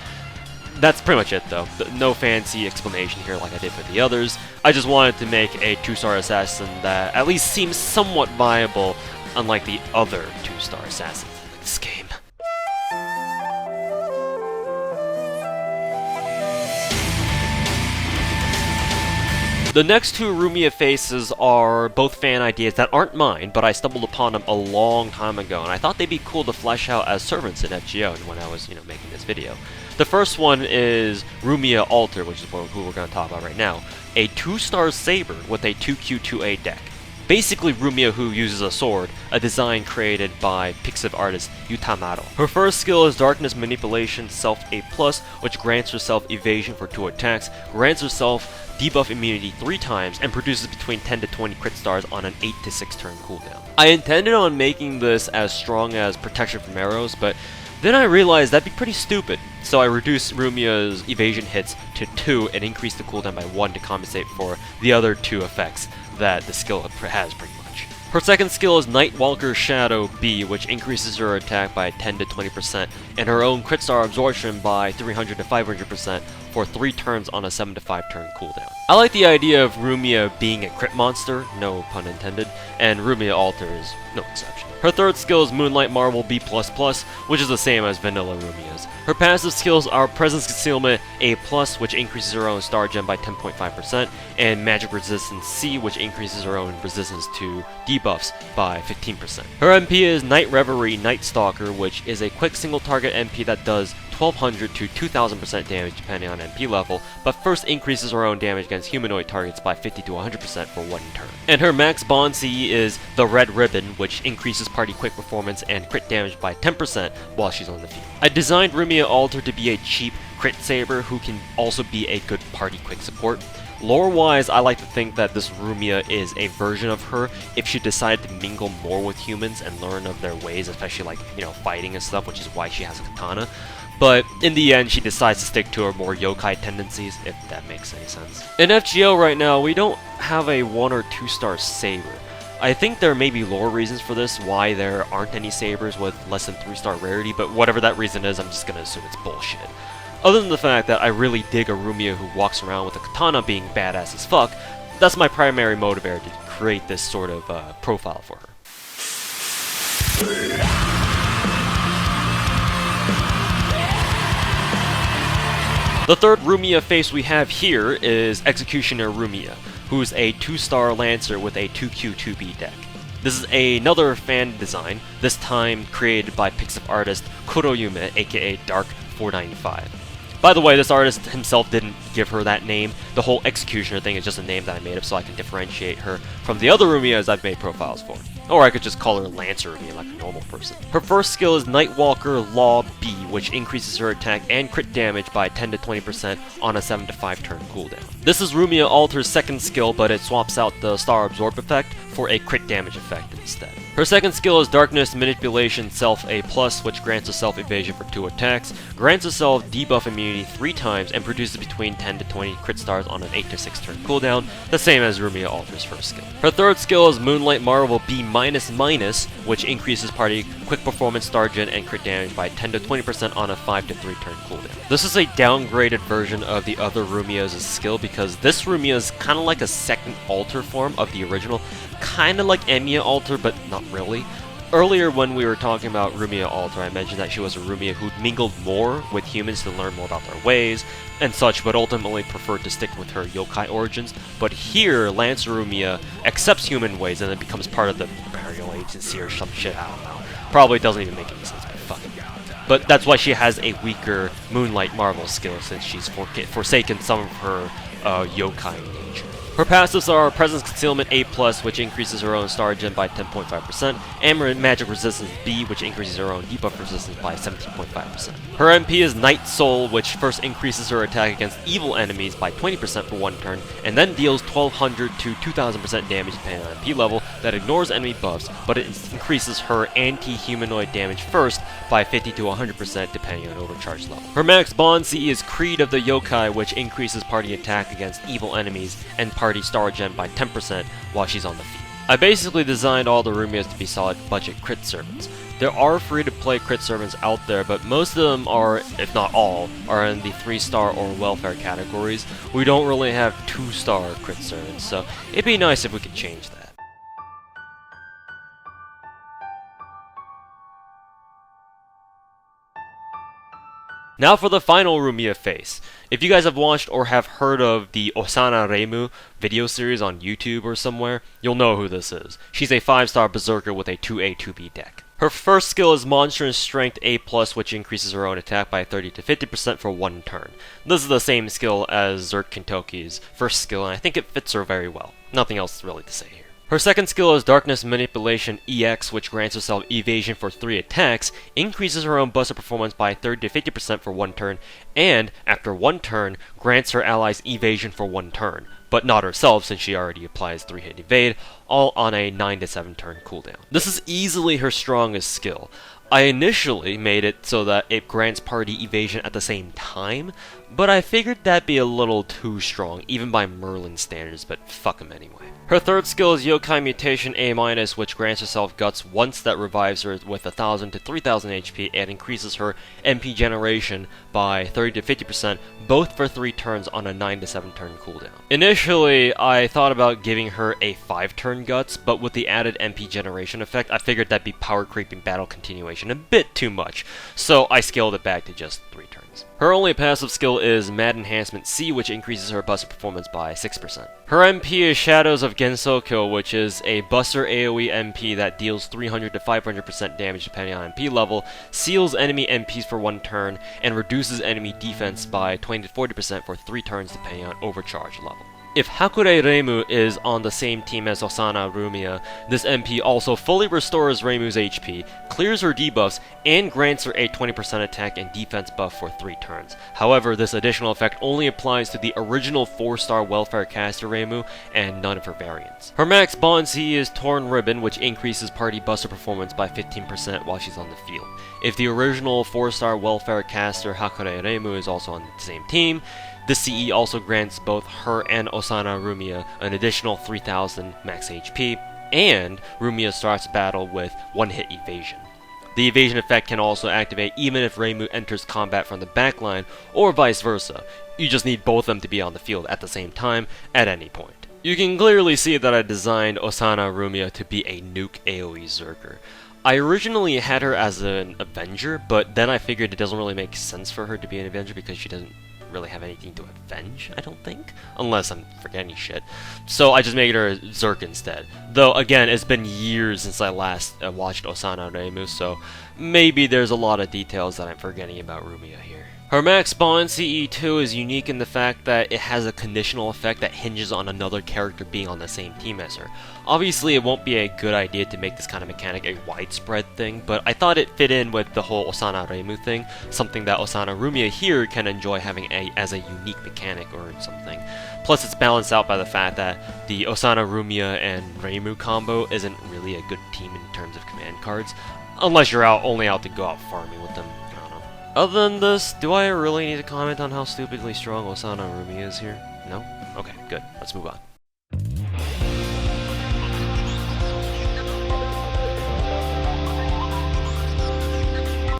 Speaker 1: That's pretty much it though. No fancy explanation here like I did for the others. I just wanted to make a 2-star assassin that at least seems somewhat viable, unlike the other 2-star assassins in this game. The next two Rumia faces are both fan ideas that aren't mine, but I stumbled upon them a long time ago, and I thought they'd be cool to flesh out as servants in FGO when I was, making this video. The first one is Reimu Alter, which is who we're going to talk about right now. A 2-star Saber with a 2Q2A deck. Basically Rumia who uses a sword, a design created by Pixiv artist Utamaro. Her first skill is Darkness Manipulation Self A+, which grants herself evasion for 2 attacks, grants herself debuff immunity 3 times, and produces between 10 to 20 crit stars on an 8 to 6 turn cooldown. I intended on making this as strong as Protection from Arrows, but then I realized that'd be pretty stupid, so I reduced Rumia's evasion hits to 2 and increased the cooldown by 1 to compensate for the other 2 effects that the skill has pretty much. Her second skill is Nightwalker Shadow B, which increases her attack by 10 to 20% and her own crit star absorption by 300 to 500% for 3 turns on a 7 to 5 turn cooldown. I like the idea of Rumia being a crit monster, no pun intended, and Reimu Alter is no exception. Her third skill is Moonlight Marvel B++, which is the same as vanilla Rumia's. Her passive skills are Presence Concealment A+, which increases her own star gen by 10.5%, and Magic Resistance C, which increases her own resistance to debuffs by 15%. Her MP is Night Reverie Night Stalker, which is a quick single target MP that does 1200 to 2000% damage depending on MP level, but first increases her own damage against humanoid targets by 50 to 100% for 1 turn. And her max bond CE is the Red Ribbon, which increases party quick performance and crit damage by 10% while she's on the field. I designed Reimu Alter to be a cheap crit saber who can also be a good party quick support. Lore-wise, I like to think that this Rumia is a version of her if she decided to mingle more with humans and learn of their ways, especially like, fighting and stuff, which is why she has a katana. But in the end, she decides to stick to her more yokai tendencies, if that makes any sense. In FGO right now, we don't have a 1 or 2-star Saber. I think there may be lore reasons for this, why there aren't any Sabers with less than 3-star rarity, but whatever that reason is, I'm just gonna assume it's bullshit. Other than the fact that I really dig a Rumia who walks around with a katana being badass as fuck, that's my primary motivator to create this sort of profile for her. The third Rumia face we have here is Executioner Rumia, who's a 2-star Lancer with a 2Q2B deck. This is another fan design, this time created by Pixiv artist Kuroyume, aka Dark495. By the way, this artist himself didn't give her that name. The whole Executioner thing is just a name that I made up so I can differentiate her from the other Rumias I've made profiles for. Or I could just call her Lancer Rumia like a normal person. Her first skill is Nightwalker Law B, which increases her attack and crit damage by 10 to 20% on a 7 to 5 turn cooldown. This is Reimu Alter's second skill, but it swaps out the Star Absorb effect for a crit damage effect instead. Her second skill is Darkness Manipulation Self A+, which grants herself evasion for 2 attacks, grants herself debuff immunity 3 times, and produces between 10 to 20 crit stars on an 8 to 6 turn cooldown, the same as Reimu Alter's first skill. Her third skill is Moonlight Marvel B-, which increases party quick performance, star gen, and crit damage by 10 to 20% on a 5 to 3 turn cooldown. This is a downgraded version of the other Rumia's skill because this Rumia is kind of like a second alter form of the original, kind of like Emiya Alter, but not really. Earlier when we were talking about Remilia Alter, I mentioned that she was a Rumia who mingled more with humans to learn more about their ways and such, but ultimately preferred to stick with her yokai origins. But here, Lancer Rumia accepts human ways and then becomes part of the Imperial Agency or some shit, I don't know. Probably doesn't even make any sense, but fuck it. But that's why she has a weaker Moonlight Marvel skill, since she's forsaken some of her yokai nature. Her passives are Presence Concealment A+, which increases her own star gen by 10.5%, and Magic Resistance B, which increases her own debuff resistance by 17.5%. Her MP is Night Soul, which first increases her attack against evil enemies by 20% for 1 turn, and then deals 1200 to 2000% damage depending on MP level that ignores enemy buffs, but it increases her anti-humanoid damage first by 50 to 100% depending on overcharge level. Her max bond CE is Creed of the Yokai, which increases party attack against evil enemies and party star gen by 10% while she's on the field. I basically designed all the Rumias to be solid budget crit servants. There are free-to-play crit servants out there, but most of them are, if not all, are in the 3-star or welfare categories. We don't really have 2-star crit servants, so it'd be nice if we could change that. Now for the final Rumia face. If you guys have watched or have heard of the Osana Rumia video series on YouTube or somewhere, you'll know who this is. She's a 5-star Berserker with a 2A, 2B deck. Her first skill is Monstrous Strength A+, which increases her own attack by 30 to 50% for 1 turn. This is the same skill as Zerk Kintoki's first skill, and I think it fits her very well. Nothing else really to say here. Her second skill is Darkness Manipulation EX, which grants herself evasion for 3 attacks, increases her own buster performance by 30 to 50% for 1 turn, and, after 1 turn, grants her allies evasion for 1 turn, but not herself since she already applies 3-hit evade, all on a 9 to 7 turn cooldown. This is easily her strongest skill. I initially made it so that it grants party evasion at the same time, but I figured that'd be a little too strong, even by Merlin standards, but fuck him anyway. Her third skill is Yokai Mutation A-, which grants herself Guts once that revives her with 1000 to 3000 HP and increases her MP generation by 30 to 50%, both for 3 turns on a 9 to 7 turn cooldown. Initially, I thought about giving her a 5-turn Guts, but with the added MP generation effect, I figured that'd be power creeping battle continuation a bit too much, so I scaled it back to just 3 turns. Her only passive skill is Mad Enhancement C, which increases her buster performance by 6%. Her MP is Shadows of Gensokyo, which is a buster AoE MP that deals 300 to 500% damage depending on MP level, seals enemy MPs for 1 turn, and reduces enemy defense by 20 to 40% for 3 turns depending on overcharge level. If Hakure Reimu is on the same team as Osana Rumia, this MP also fully restores Reimu's HP, clears her debuffs, and grants her a 20% attack and defense buff for 3 turns. However, this additional effect only applies to the original 4-star Welfare caster Reimu and none of her variants. Her max bond CE is Torn Ribbon, which increases party buster performance by 15% while she's on the field. If the original 4-star Welfare caster Hakure Reimu is also on the same team, the CE also grants both her and Osana Rumia an additional 3000 max HP, and Rumia starts battle with 1-hit evasion. The evasion effect can also activate even if Reimu enters combat from the backline, or vice versa. You just need both of them to be on the field at the same time, at any point. You can clearly see that I designed Osana Rumia to be a nuke AoE Zerker. I originally had her as an Avenger, but then I figured it doesn't really make sense for her to be an Avenger because she doesn't really have anything to avenge, I don't think, unless I'm forgetting shit. So I just made her a Zerk instead. Though again, it's been years since I last watched Osana Reimu, so maybe there's a lot of details that I'm forgetting about Rumia here. Her max bond CE2 is unique in the fact that it has a conditional effect that hinges on another character being on the same team as her. Obviously, it won't be a good idea to make this kind of mechanic a widespread thing, but I thought it fit in with the whole Osana Reimu thing, something that Osana Rumia here can enjoy having as a unique mechanic or something. Plus, it's balanced out by the fact that the Osana Rumia and Reimu combo isn't really a good team in terms of command cards, unless you're only out to go out farming with them. Other than this, do I really need to comment on how stupidly strong Osana Rumia is here? No? Okay, good. Let's move on.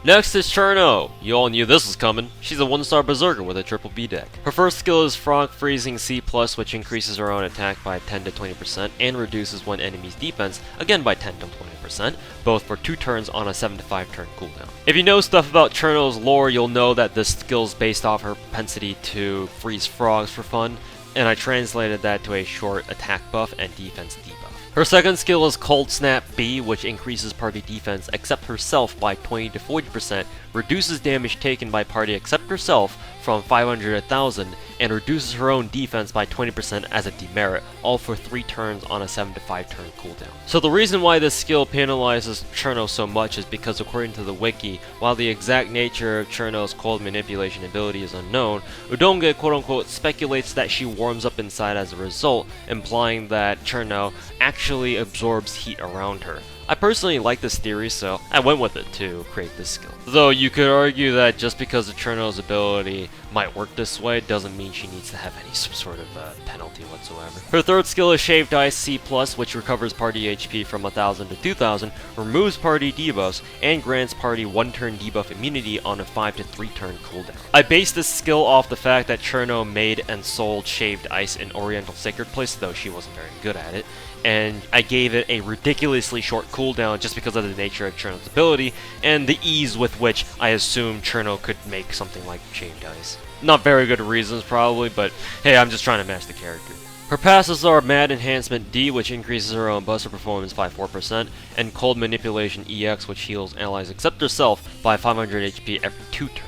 Speaker 1: Next is Cirno. You all knew this was coming. She's a 1-star Berserker with a triple B deck. Her first skill is Frog Freezing C+, which increases her own attack by 10 to 20% and reduces one enemy's defense, again by 10 to 20%, both for 2 turns on a 7 to 5 turn cooldown. If you know stuff about Cirno's lore, you'll know that this skill is based off her propensity to freeze frogs for fun, and I translated that to a short attack buff and defense debuff. Her second skill is Cold Snap B, which increases party defense except herself by 20 to 40%, reduces damage taken by party except herself from 500 to 1000, and reduces her own defense by 20% as a demerit, all for 3 turns on a 7 to 5 turn cooldown. So the reason why this skill penalizes Cirno so much is because according to the wiki, while the exact nature of Cirno's cold manipulation ability is unknown, Udonge quote-unquote speculates that she warms up inside as a result, implying that Cirno actually absorbs heat around her. I personally like this theory, so I went with it to create this skill. Though you could argue that just because of Cirno's ability might work this way doesn't mean she needs to have any sort of penalty whatsoever. Her third skill is Shaved Ice C+, which recovers party HP from 1000 to 2000, removes party debuffs, and grants party 1-turn debuff immunity on a 5 to 3 turn cooldown. I based this skill off the fact that Cirno made and sold Shaved Ice in Oriental Sacred Place, though she wasn't very good at it, and I gave it a ridiculously short cooldown just because of the nature of Cirno's ability, and the ease with which I assumed Cirno could make something like Shaved Ice. Not very good reasons probably, but hey, I'm just trying to match the character. Her passives are Mad Enhancement D, which increases her own buster performance by 4%, and Cold Manipulation EX, which heals allies except herself by 500 HP every 2 turns.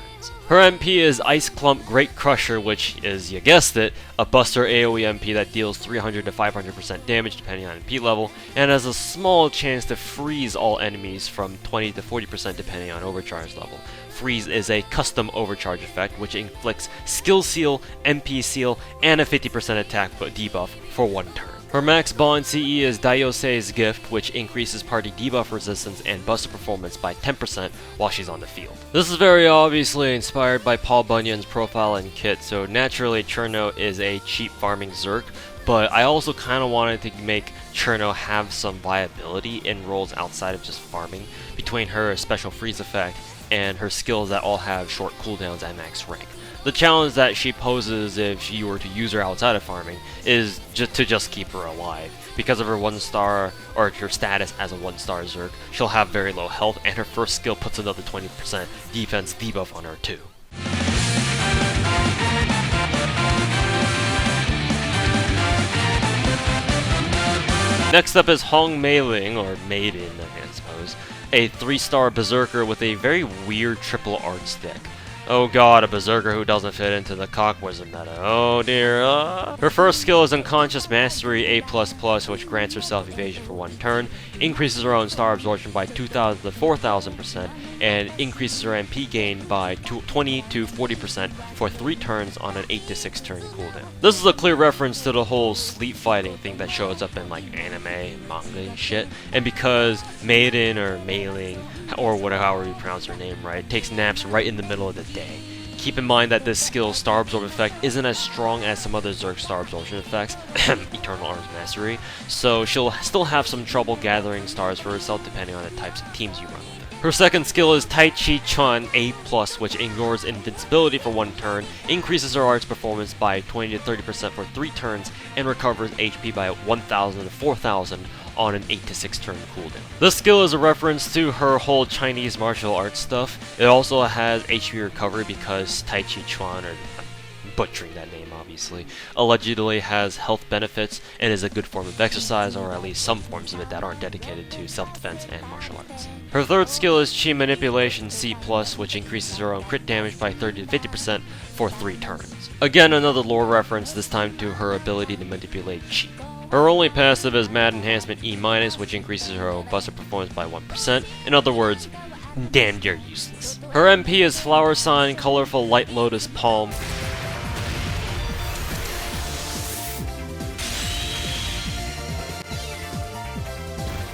Speaker 1: Her MP is Ice Clump Great Crusher, which is, you guessed it, a Buster AoE MP that deals 300 to 500% damage depending on MP level, and has a small chance to freeze all enemies from 20 to 40% depending on overcharge level. Freeze is a custom overcharge effect which inflicts Skill Seal, MP Seal, and a 50% attack debuff for 1 turn. Her max bond CE is Daiyosei's Gift, which increases party debuff resistance and buster performance by 10% while she's on the field. This is very obviously inspired by Paul Bunyan's profile and kit, so naturally Cirno is a cheap farming Zerk, but I also kind of wanted to make Cirno have some viability in roles outside of just farming, between her special freeze effect and her skills that all have short cooldowns at max rank. The challenge that she poses if you were to use her outside of farming is just keep her alive. Because of her 1-star, or her status as a 1-star Zerk, she'll have very low health, and her first skill puts another 20% defense debuff on her too. Next up is Hong Meiling, or Maiden, I suppose, a 3-star Berserker with a very weird triple arts deck. Oh god, a Berserker who doesn't fit into the Cock Wizard meta. Oh dear. Her first skill is Unconscious Mastery A++, which grants herself evasion for 1 turn, increases her own star absorption by 2000 to 4000%, and increases her MP gain by 20 to 40% for 3 turns on an 8 to 6 turn cooldown. This is a clear reference to the whole sleep fighting thing that shows up in like anime and manga and shit, and because Maiden or Meiling, or whatever you pronounce her name right, takes naps right in the middle of the day. Keep in mind that this skill's Star Absorb effect isn't as strong as some other Zerk Star Absorption effects, Eternal Arms Mastery, so she'll still have some trouble gathering stars for herself depending on the types of teams you run with her. Her second skill is Tai Chi Chuan A+, which ignores invincibility for 1 turn, increases her arts performance by 20 to 30% for 3 turns, and recovers HP by 1000 to 4000 on an 8 to 6 turn cooldown. This skill is a reference to her whole Chinese martial arts stuff. It also has HP recovery because Tai Chi Chuan, or butchering that name obviously, allegedly has health benefits and is a good form of exercise, or at least some forms of it that aren't dedicated to self-defense and martial arts. Her third skill is Chi Manipulation C+, which increases her own crit damage by 30 to 50% for 3 turns. Again, another lore reference, this time to her ability to manipulate Chi. Her only passive is Mad Enhancement E-, which increases her own buster performance by 1%. In other words, damn near useless. Her MP is Flower Sign, Colorful Light Lotus Palm,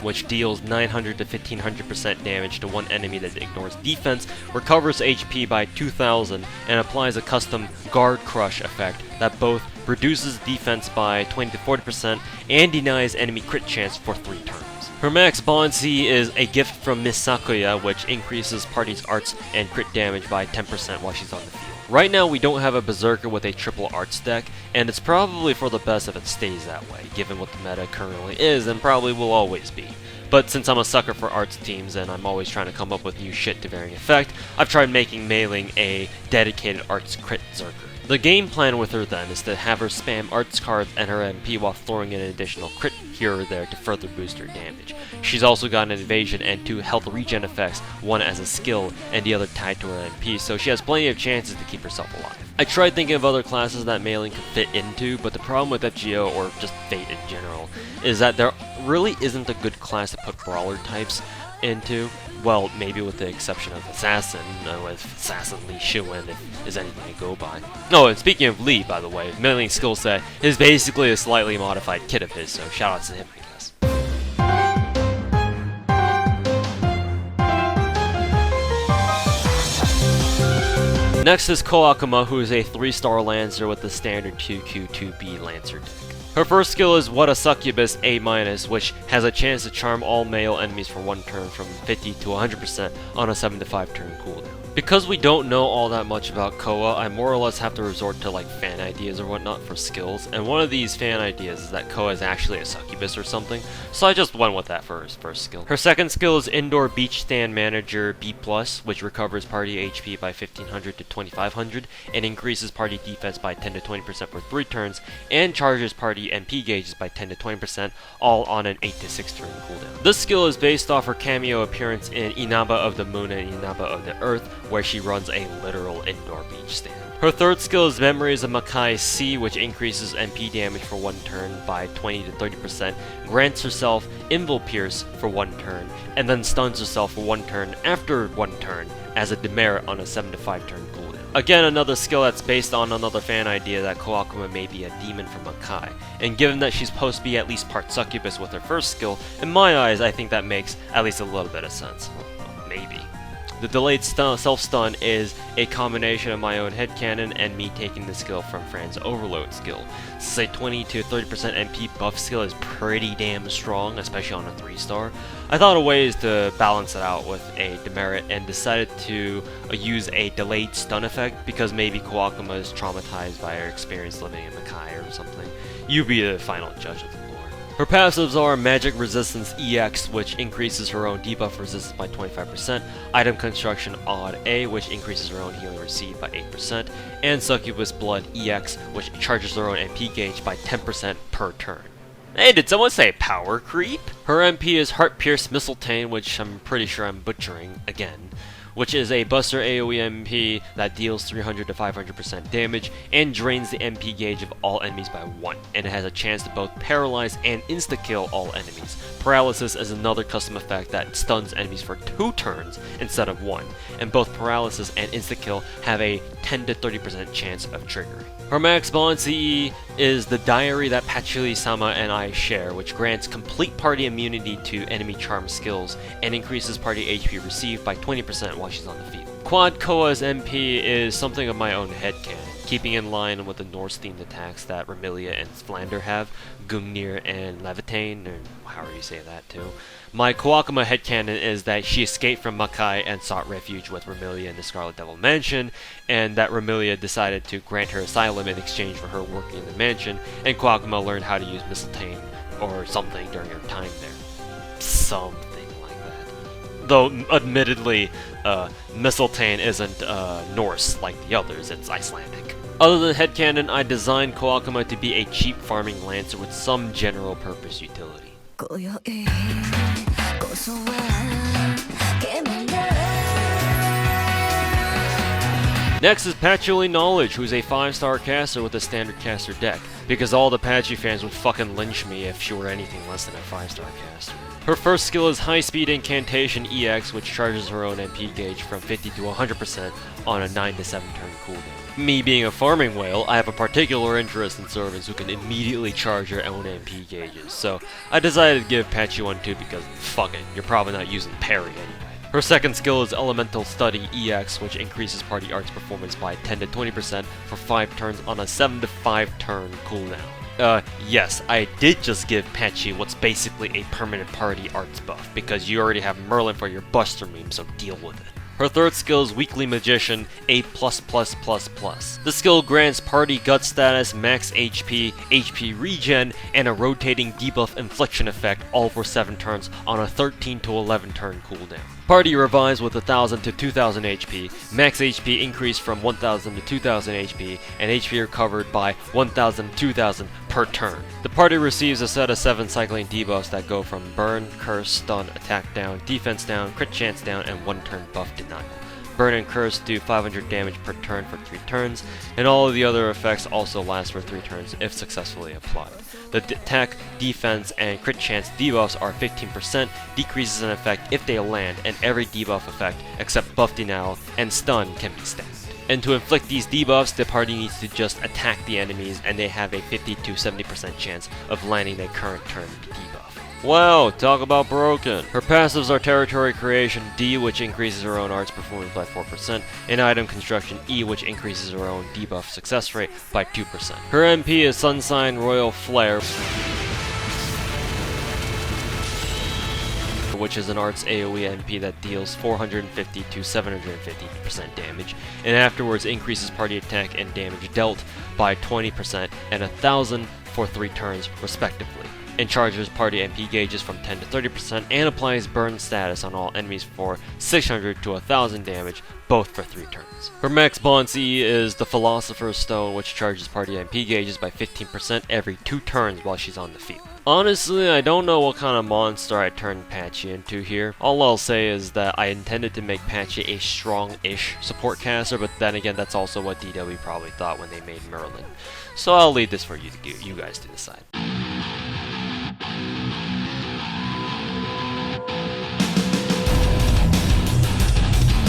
Speaker 1: which deals 900 to 1500% damage to one enemy that ignores defense, recovers HP by 2000, and applies a custom Guard Crush effect that both reduces defense by 20 to 40% and denies enemy crit chance for 3 turns. Her max bond C is a gift from Miss Sakuya, which increases party's arts and crit damage by 10% while she's on the field. Right now we don't have a Berserker with a triple arts deck, and it's probably for the best if it stays that way, given what the meta currently is and probably will always be. But since I'm a sucker for arts teams and I'm always trying to come up with new shit to varying effect, I've tried making Meiling a dedicated arts crit Berserker. The game plan with her then is to have her spam arts cards and her MP while throwing in an additional crit here or there to further boost her damage. She's also got an evasion and 2 health regen effects, one as a skill and the other tied to her MP, so she has plenty of chances to keep herself alive. I tried thinking of other classes that Meiling could fit into, but the problem with FGO, or just Fate in general, is that there really isn't a good class to put brawler types into. Well, maybe with the exception of Assassin, with Assassin Lee Shuwen, if is anything to go by. Oh, and speaking of Lee, by the way, Meiling's skill set is basically a slightly modified kit of his, so shoutouts to him, I guess. Next is Koakuma, who is a 3-star Lancer with the standard 2Q 2B Lancer deck. Her first skill is What a Succubus A-, which has a chance to charm all male enemies for 1 turn from 50 to 100% on a 7 to 5 turn cooldown. Because we don't know all that much about Koa, I more or less have to resort to like fan ideas or whatnot for skills, and one of these fan ideas is that Koa is actually a succubus or something, so I just went with that for his first skill. Her second skill is Indoor Beach Stand Manager B+, which recovers party HP by 1500 to 2500 and increases party defense by 10 to 20% for 3 turns, and charges party MP gauges by 10 to 20%, all on an 8 to 6 turn cooldown. This skill is based off her cameo appearance in Inaba of the Moon and Inaba of the Earth, where she runs a literal indoor beach stand. Her third skill is Memories of Makai C, which increases MP damage for 1 turn by 20 to 30%, grants herself Invul Pierce for 1 turn, and then stuns herself for 1 turn after 1 turn as a demerit on a 7 to 5 turn cooldown. Again, another skill that's based on another fan idea that Koakuma may be a demon from Makai, and given that she's supposed to be at least part succubus with her first skill, in my eyes I think that makes at least a little bit of sense. Well, maybe. The delayed self-stun is a combination of my own headcanon and me taking the skill from Fran's Overload skill. Since a 20 to 30% MP buff skill is pretty damn strong, especially on a 3-star, I thought of ways to balance it out with a demerit and decided to use a delayed stun effect because maybe Koakuma is traumatized by her experience living in Makai or something. You be the final judge of the lore. Her passives are Magic Resistance EX, which increases her own debuff resistance by 25%, Item Construction Odd A, which increases her own healing received by 8%, and Succubus Blood EX, which charges her own MP gauge by 10% per turn. Hey, did someone say power creep? Her MP is Heart Pierce Mistletoe, which I'm pretty sure I'm butchering again, which is a Buster AoE MP that deals 300 to 500% damage and drains the MP gauge of all enemies by 1, and it has a chance to both paralyze and insta-kill all enemies. Paralysis is another custom effect that stuns enemies for 2 turns instead of 1, and both paralysis and insta-kill have a 10 to 30% chance of triggering. Her max bond CE is the diary that Patchouli-sama and I share, which grants complete party immunity to enemy charm skills and increases party HP received by 20% while she's on the field. Quad Koa's MP is something of my own headcanon, keeping in line with the Norse-themed attacks that Remilia and Flandre have, Gungnir and Levitain, or however you say that too. My Koakuma headcanon is that she escaped from Makai and sought refuge with Remilia in the Scarlet Devil Mansion, and that Remilia decided to grant her asylum in exchange for her working in the mansion, and Koakuma learned how to use Mistletoe or something during her time there. Something like that. Though, admittedly, Mistletoe isn't Norse like the others, it's Icelandic. Other than headcanon, I designed Koakuma to be a cheap farming lancer with some general purpose utility. Next is Patchouli Knowledge, who's a 5-star caster with a standard caster deck, because all the Patchouli fans would fucking lynch me if she were anything less than a 5-star caster. Her first skill is High Speed Incantation EX, which charges her own MP gauge from 50 to 100% on a 9 to 7 turn cooldown. Me being a farming whale, I have a particular interest in servants who can immediately charge their own MP gauges, so I decided to give Patchouli one too because fuck it, you're probably not using parry anyway. Her second skill is Elemental Study EX, which increases party arts performance by 10 to 20% for 5 turns on a 7 to 5 turn cooldown. Yes, I did just give Patchouli what's basically a permanent party arts buff, because you already have Merlin for your Buster meme, so deal with it. Her third skill is Weekly Magician A++++. The skill grants party gut status, max HP, HP regen, and a rotating debuff infliction effect, all for 7 turns on a 13 to 11 turn cooldown. Party revives with 1000 to 2000 HP, max HP increased from 1000 to 2000 HP, and HP recovered by 1000 to 2000 per turn. The party receives a set of 7 cycling debuffs that go from Burn, Curse, Stun, Attack down, Defense down, Crit Chance down, and 1 turn buff denial. Burn and Curse do 500 damage per turn for 3 turns, and all of the other effects also last for 3 turns if successfully applied. The attack, defense, and crit chance debuffs are 15%, decreases in effect if they land, and every debuff effect except buff denial and stun can be stacked. And to inflict these debuffs, the party needs to just attack the enemies, and they have a 50 to 70% chance of landing their current turn debuff. Wow, talk about broken. Her passives are Territory Creation D, which increases her own arts performance by 4%, and Item Construction E, which increases her own debuff success rate by 2%. Her MP is Sunsign Royal Flare, which is an arts AoE MP that deals 450 to 750% damage, and afterwards increases party attack and damage dealt by 20% and 1000 for 3 turns respectively, and charges party MP gauges from 10 to 30% and applies burn status on all enemies for 600 to 1000 damage, both for 3 turns. Her max bond CE is the Philosopher's Stone, which charges party MP gauges by 15% every 2 turns while she's on the field. Honestly, I don't know what kind of monster I turned Patchouli into here. All I'll say is that I intended to make Patchouli a strong-ish support caster, but then again, that's also what DW probably thought when they made Merlin. So I'll leave this for you guys to decide.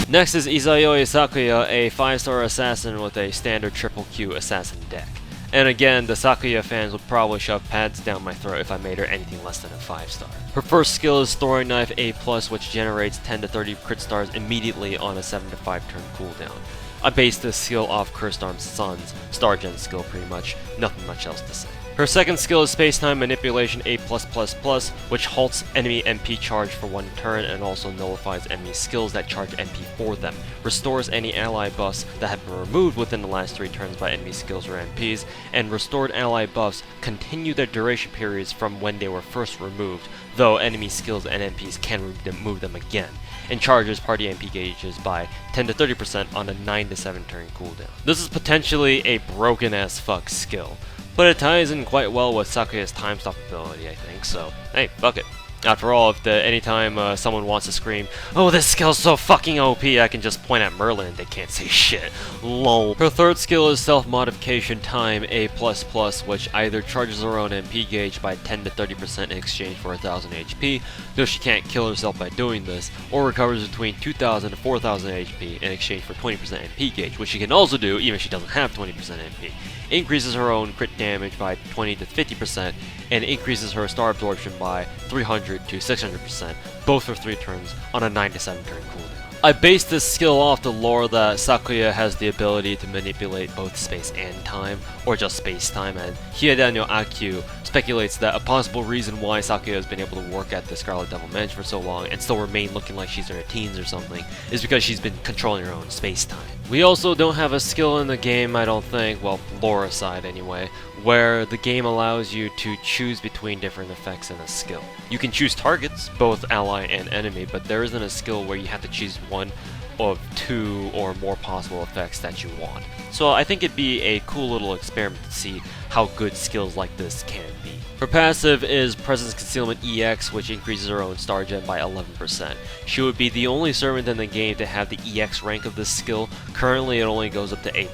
Speaker 1: Next is Izayoi Sakuya, a 5-star assassin with a standard triple Q assassin deck. And again, the Sakuya fans would probably shove pads down my throat if I made her anything less than a 5-star. Her first skill is Throwing Knife A+, which generates 10 to 30 crit stars immediately on a 7 to 5 turn cooldown. I based this skill off Cursed Arm's son's Star Gen skill pretty much, nothing much else to say. Her second skill is Space-Time Manipulation A+++, which halts enemy MP charge for 1 turn and also nullifies enemy skills that charge MP for them, restores any ally buffs that have been removed within the last 3 turns by enemy skills or MPs, and restored ally buffs continue their duration periods from when they were first removed, though enemy skills and MPs can remove them again, and charges party MP gauges by 10 to 30% on a 9 to 7 turn cooldown. This is potentially a broken as fuck skill, but it ties in quite well with Sakuya's time stop ability, I think, so hey, fuck it. After all, if anytime someone wants to scream, "Oh, this skill's so fucking OP," I can just point at Merlin and they can't say shit. Lol. Her third skill is Self-Modification Time A++, which either charges her own MP gauge by 10 to 30% in exchange for 1000 HP, though she can't kill herself by doing this, or recovers between 2000 to 4000 HP in exchange for 20% MP gauge, which she can also do even if she doesn't have 20% MP. Increases her own crit damage by 20 to 50%, and increases her star absorption by 300 to 600%, both for 3 turns on a 9 to 7 turn cooldown. I based this skill off the lore that Sakuya has the ability to manipulate both space and time, or just space-time, and Hieda no Akyu speculates that a possible reason why Sakuya has been able to work at the Scarlet Devil Mansion for so long and still remain looking like she's in her teens or something is because she's been controlling her own space-time. We also don't have a skill in the game, I don't think, well, lore aside anyway, where the game allows you to choose between different effects in a skill. You can choose targets, both ally and enemy, but there isn't a skill where you have to choose one of 2 or more possible effects that you want. So I think it'd be a cool little experiment to see how good skills like this can be. Her passive is Presence Concealment EX, which increases her own star gen by 11%. She would be the only servant in the game to have the EX rank of this skill. Currently it only goes up to A+,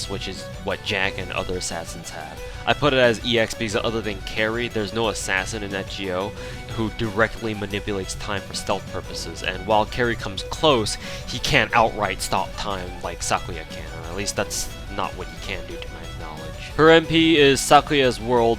Speaker 1: which is what Jack and other assassins have. I put it as EX because other than Carry, there's no assassin in FGO who directly manipulates time for stealth purposes, and while Carry comes close, he can't outright stop time like Sakuya can, or at least that's not what he can do to my knowledge. Her MP is Sakuya's World,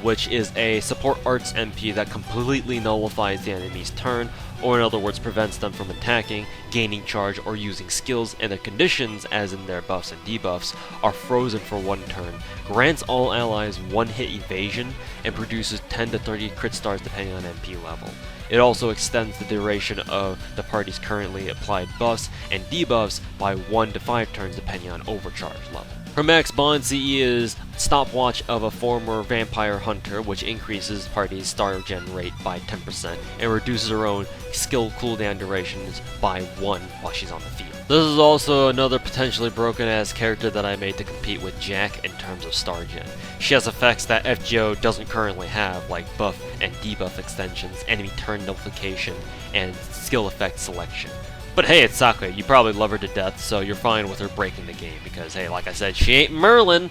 Speaker 1: which is a support arts MP that completely nullifies the enemy's turn, or in other words prevents them from attacking, gaining charge, or using skills, and the conditions, as in their buffs and debuffs, are frozen for 1 turn, grants all allies 1-hit evasion, and produces 10 to 30 crit stars depending on MP level. It also extends the duration of the party's currently applied buffs and debuffs by 1 to 5 turns depending on overcharge level. Her max bond CE is Stopwatch of a former vampire hunter, which increases party's star gen rate by 10% and reduces her own skill cooldown durations by 1 while she's on the field. This is also another potentially broken ass character that I made to compete with Jack in terms of star gen. She has effects that FGO doesn't currently have, like buff and debuff extensions, enemy turn nullification, and skill effect selection. But hey, it's Sakuya, you probably love her to death, so you're fine with her breaking the game, because hey, like I said, she ain't Merlin!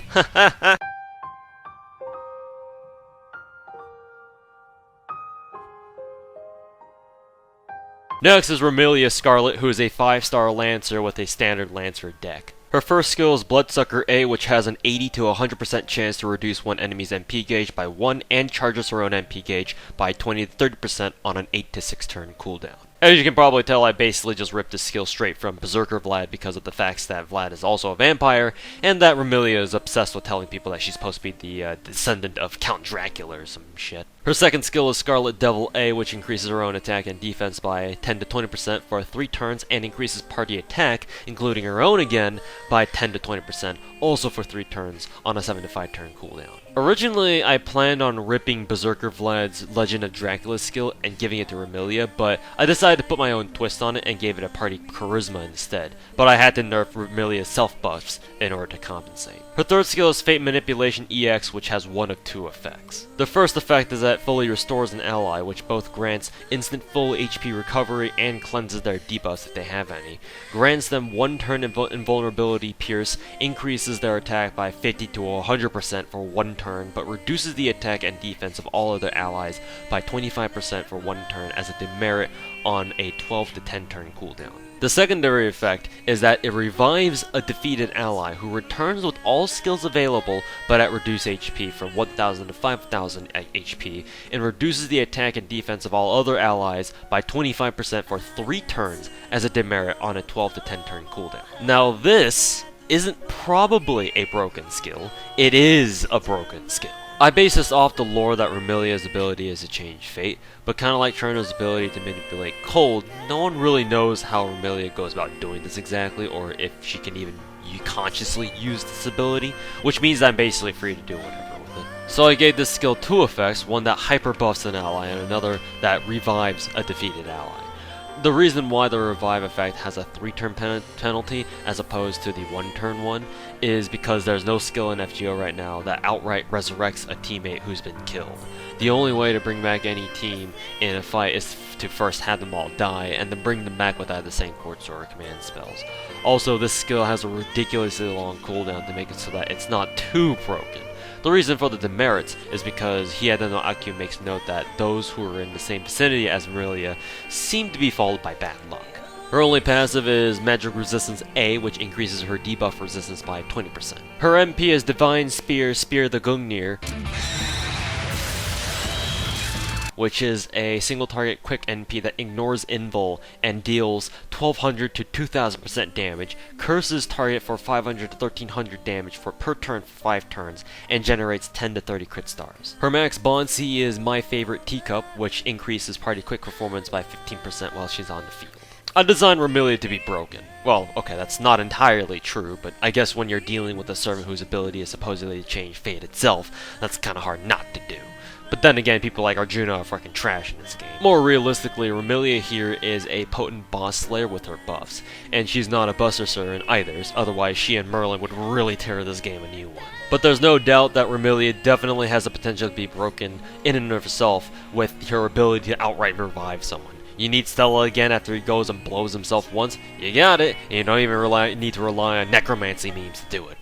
Speaker 1: Next is Remilia Scarlet, who is a 5-star Lancer with a standard Lancer deck. Her first skill is Bloodsucker A, which has an 80 to 100% chance to reduce one enemy's MP gauge by 1 and charges her own MP gauge by 20 to 30% on an 8 to 6 turn cooldown. As you can probably tell, I basically just ripped this skill straight from Berserker Vlad because of the fact that Vlad is also a vampire, and that Remilia is obsessed with telling people that she's supposed to be the descendant of Count Dracula or some shit. Her second skill is Scarlet Devil A, which increases her own attack and defense by 10 to 20% for 3 turns and increases party attack, including her own again, by 10 to 20%, also for 3 turns on a 7 to 5 turn cooldown. Originally, I planned on ripping Berserker Vlad's Legend of Dracula skill and giving it to Remilia, but I decided to put my own twist on it and gave it a party charisma instead, but I had to nerf Remilia's self-buffs in order to compensate. Her third skill is Fate Manipulation EX, which has 1 of 2 effects. The first effect is that fully restores an ally, which both grants instant full HP recovery and cleanses their debuffs if they have any, grants them 1 turn invulnerability pierce, increases their attack by 50 to 100% for 1 turn, but reduces the attack and defense of all other allies by 25% for 1 turn as a demerit on a 12 to 10 turn cooldown. The secondary effect is that it revives a defeated ally who returns with all skills available but at reduced HP from 1000 to 5000 HP, and reduces the attack and defense of all other allies by 25% for 3 turns as a demerit on a 12 to 10 turn cooldown. Now this isn't probably a broken skill, it is a broken skill. I base this off the lore that Remilia's ability is to change fate, but kinda like Cirno's ability to manipulate cold, no one really knows how Remilia goes about doing this exactly, or if she can even consciously use this ability, which means that I'm basically free to do whatever with it. So I gave this skill 2 effects, one that hyper buffs an ally and another that revives a defeated ally. The reason why the revive effect has a 3-turn penalty as opposed to the 1-turn one is because there's no skill in FGO right now that outright resurrects a teammate who's been killed. The only way to bring back any team in a fight is to first have them all die and then bring them back with either Saint Quartz or command spells. Also, this skill has a ridiculously long cooldown to make it so that it's not too broken. The reason for the demerits is because Hieda no Aku makes note that those who are in the same vicinity as Remilia seem to be followed by bad luck. Her only passive is Magic Resistance A, which increases her debuff resistance by 20%. Her MP is Divine Spear, Spear the Gungnir, which is a single target quick NP that ignores invul and deals 1200 to 2000% damage, curses target for 500 to 1300 damage per turn for 5 turns, and generates 10 to 30 crit stars. Her max bond C is My Favorite Teacup, which increases party quick performance by 15% while she's on the field. I designed Remilia to be broken. Well, okay, that's not entirely true, but I guess when you're dealing with a servant whose ability is supposedly to change fate itself, that's kinda hard not to do. But then again, people like Arjuna are fucking trash in this game. More realistically, Remilia here is a potent boss slayer with her buffs, and she's not a Berserker in either's, otherwise she and Merlin would really tear this game a new one. But there's no doubt that Remilia definitely has the potential to be broken in and of herself with her ability to outright revive someone. You need Stella again after he goes and blows himself once, you got it, and you don't even need to rely on necromancy memes to do it.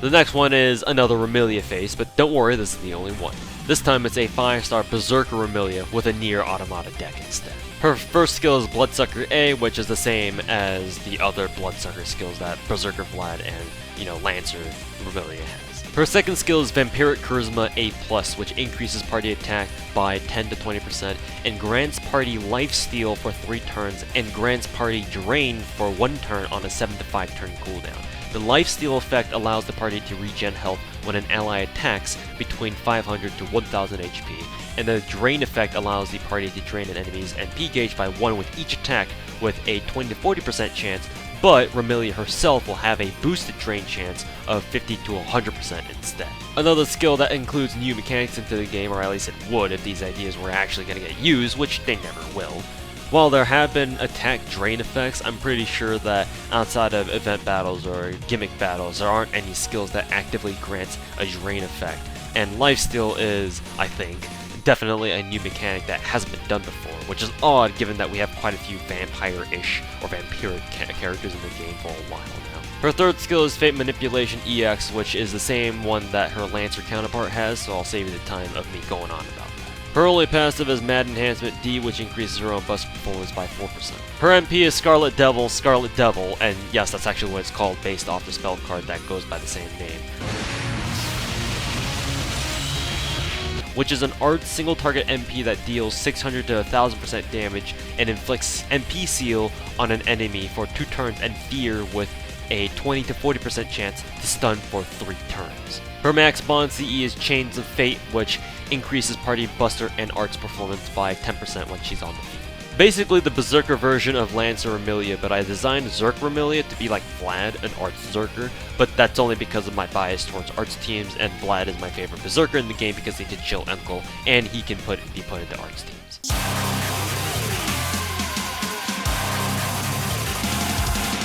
Speaker 1: The next one is another Remilia face, but don't worry, this is the only one. This time it's a 5-star Berserker Remilia with a near automata deck instead. Her first skill is Bloodsucker A, which is the same as the other Bloodsucker skills that Berserker Vlad and, Lancer Remilia has. Her second skill is Vampiric Charisma A+, which increases party attack by 10 to 20% and grants party lifesteal for 3 turns and grants party drain for 1 turn on a 7 to 5 turn cooldown. The lifesteal effect allows the party to regen health when an ally attacks between 500 to 1000 HP, and the drain effect allows the party to drain an enemy's MP gauge by 1 with each attack with a 20 to 40% chance, but Remilia herself will have a boosted drain chance of 50 to 100% instead. Another skill that includes new mechanics into the game, or at least it would if these ideas were actually going to get used, which they never will. While there have been attack drain effects, I'm pretty sure that outside of event battles or gimmick battles, there aren't any skills that actively grant a drain effect. And lifesteal is, I think, definitely a new mechanic that hasn't been done before, which is odd given that we have quite a few vampire-ish or vampiric characters in the game for a while now. Her third skill is Fate Manipulation EX, which is the same one that her Lancer counterpart has, so I'll save you the time of me going on about that. Her only passive is Mad Enhancement D, which increases her own buster performance by 4%. Her MP is Scarlet Devil, and yes, that's actually what it's called based off the spell card that goes by the same name. Which is an art single target MP that deals 600 to 1000% damage and inflicts MP seal on an enemy for 2 turns and fear with a 20 to 40% chance to stun for 3 turns. Her max bond CE is Chains of Fate, which increases party buster and art's performance by 10% when she's on the field. Basically the Berserker version of Lancer Remilia, but I designed Zerk Remilia to be like Vlad, an Arts Zerker, but that's only because of my bias towards Arts teams, and Vlad is my favorite Berserker in the game because he can chill Emkel, and he can be put into Arts teams.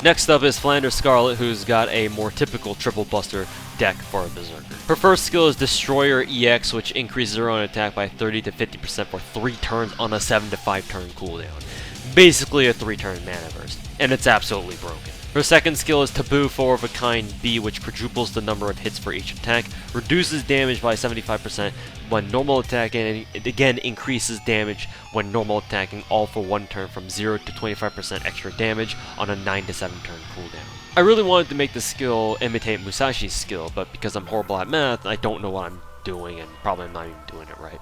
Speaker 1: Next up is Flandre Scarlet, who's got a more typical triple buster deck for a Berserker. Her first skill is Destroyer EX, which increases her own attack by 30 to 50% for 3 turns on a 7 to 5 turn cooldown. Basically a 3-turn mana burst, and it's absolutely broken. Her second skill is Taboo 4 of a Kind B, which quadruples the number of hits for each attack, reduces damage by 75% when normal attacking, and it again increases damage when normal attacking, all for 1 turn from 0 to 25% extra damage on a 9 to 7 turn cooldown. I really wanted to make the skill imitate Musashi's skill, but because I'm horrible at math, I don't know what I'm doing, and probably I'm not even doing it right.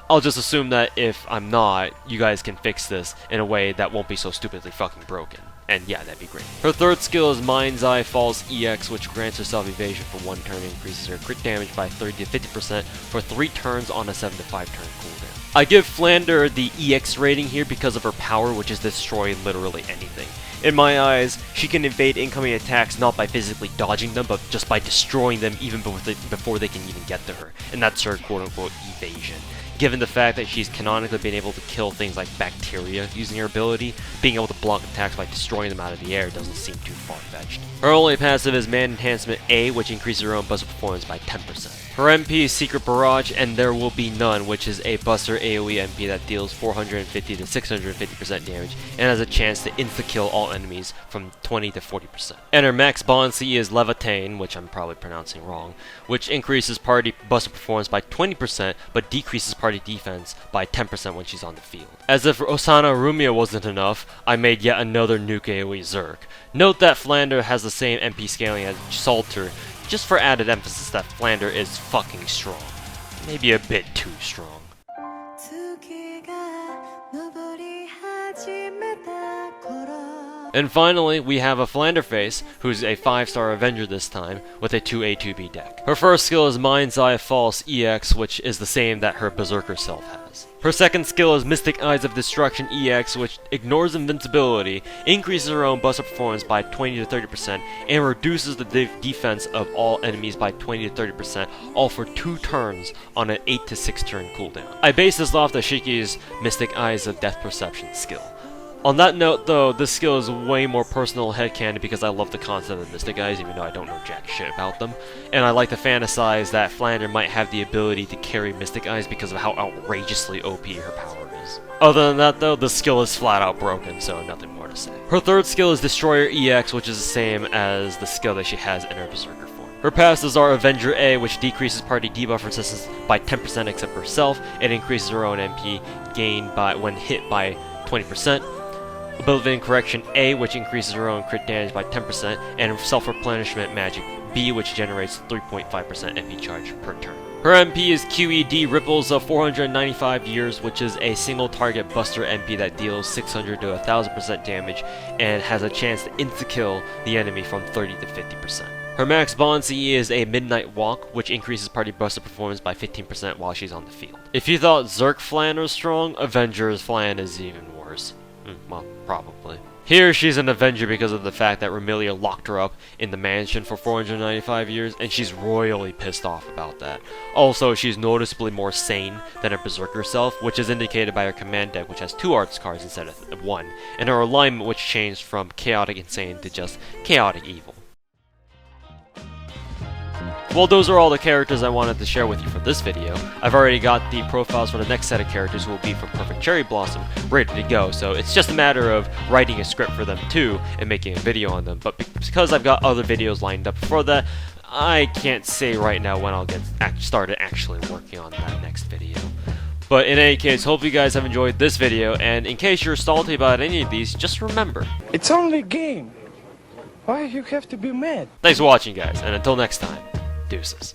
Speaker 1: I'll just assume that if I'm not, you guys can fix this in a way that won't be so stupidly fucking broken. And yeah, that'd be great. Her third skill is Mind's Eye False EX, which grants herself evasion for 1 turn and increases her crit damage by 30 to 50% for 3 turns on a 7 to 5 turn cooldown. I give Flandre the EX rating here because of her power, which is destroy literally anything. In my eyes, she can evade incoming attacks not by physically dodging them, but just by destroying them even before they can even get to her, and that's her quote-unquote evasion. Given the fact that she's canonically been able to kill things like bacteria using her ability, being able to block attacks by destroying them out of the air doesn't seem too far-fetched. Her only passive is Man Enhancement A, which increases her own buster performance by 10%. Her MP is Secret Barrage, and There Will Be None, which is a buster AoE MP that deals 450 to 650% damage, and has a chance to insta-kill all enemies from 20 to 40%. And her max bond CE is Levitain, which I'm probably pronouncing wrong, which increases party buster performance by 20%, but decreases party defense by 10% when she's on the field. As if Osana Rumia wasn't enough, I made yet another nuke AoE Zerk. Note that Flandre has the same MP scaling as Salter, just for added emphasis that Flandre is fucking strong. Maybe a bit too strong. And finally, we have a Flanderface, who's a 5-star Avenger this time, with a 2A 2B deck. Her first skill is Mind's Eye False EX, which is the same that her Berserker self has. Her second skill is Mystic Eyes of Destruction EX, which ignores invincibility, increases her own buster performance by 20 to 30%, and reduces the defense of all enemies by 20 to 30%, all for 2 turns on an 8 to 6 turn cooldown. I base this off the Shiki's Mystic Eyes of Death Perception skill. On that note though, this skill is way more personal headcanon because I love the concept of Mystic Eyes even though I don't know jack shit about them. And I like to fantasize that Flandre might have the ability to carry Mystic Eyes because of how outrageously OP her power is. Other than that though, the skill is flat out broken, so nothing more to say. Her third skill is Destroyer EX, which is the same as the skill that she has in her Berserker form. Her passives are Avenger A, which decreases party debuff resistance by 10% except for herself. It increases her own MP gained by when hit by 20%. Ability Correction A, which increases her own crit damage by 10%, and Self-Replenishment Magic B, which generates 3.5% MP charge per turn. Her MP is QED Ripples of 495 years, which is a single target buster MP that deals 600 to 1000% damage and has a chance to insta-kill the enemy from 30 to 50%. Her max bond CE is a Midnight Walk, which increases party buster performance by 15% while she's on the field. If you thought Zerk Flan was strong, Avenger's Flan is even worse. Well, probably. Here, she's an Avenger because of the fact that Remilia locked her up in the mansion for 495 years, and she's royally pissed off about that. Also, she's noticeably more sane than her Berserker self, which is indicated by her command deck, which has 2 arts cards instead of 1, and her alignment, which changed from Chaotic Insane to just Chaotic Evil. Well, those are all the characters I wanted to share with you for this video. I've already got the profiles for the next set of characters who will be from Perfect Cherry Blossom ready to go, so it's just a matter of writing a script for them too and making a video on them. But because I've got other videos lined up for that, I can't say right now when I'll get started actually working on that next video. But in any case, hope you guys have enjoyed this video, and in case you're salty about any of these, just remember,
Speaker 2: it's only a game. Why you have to be mad?
Speaker 1: Thanks for watching, guys, and until next time, deuces.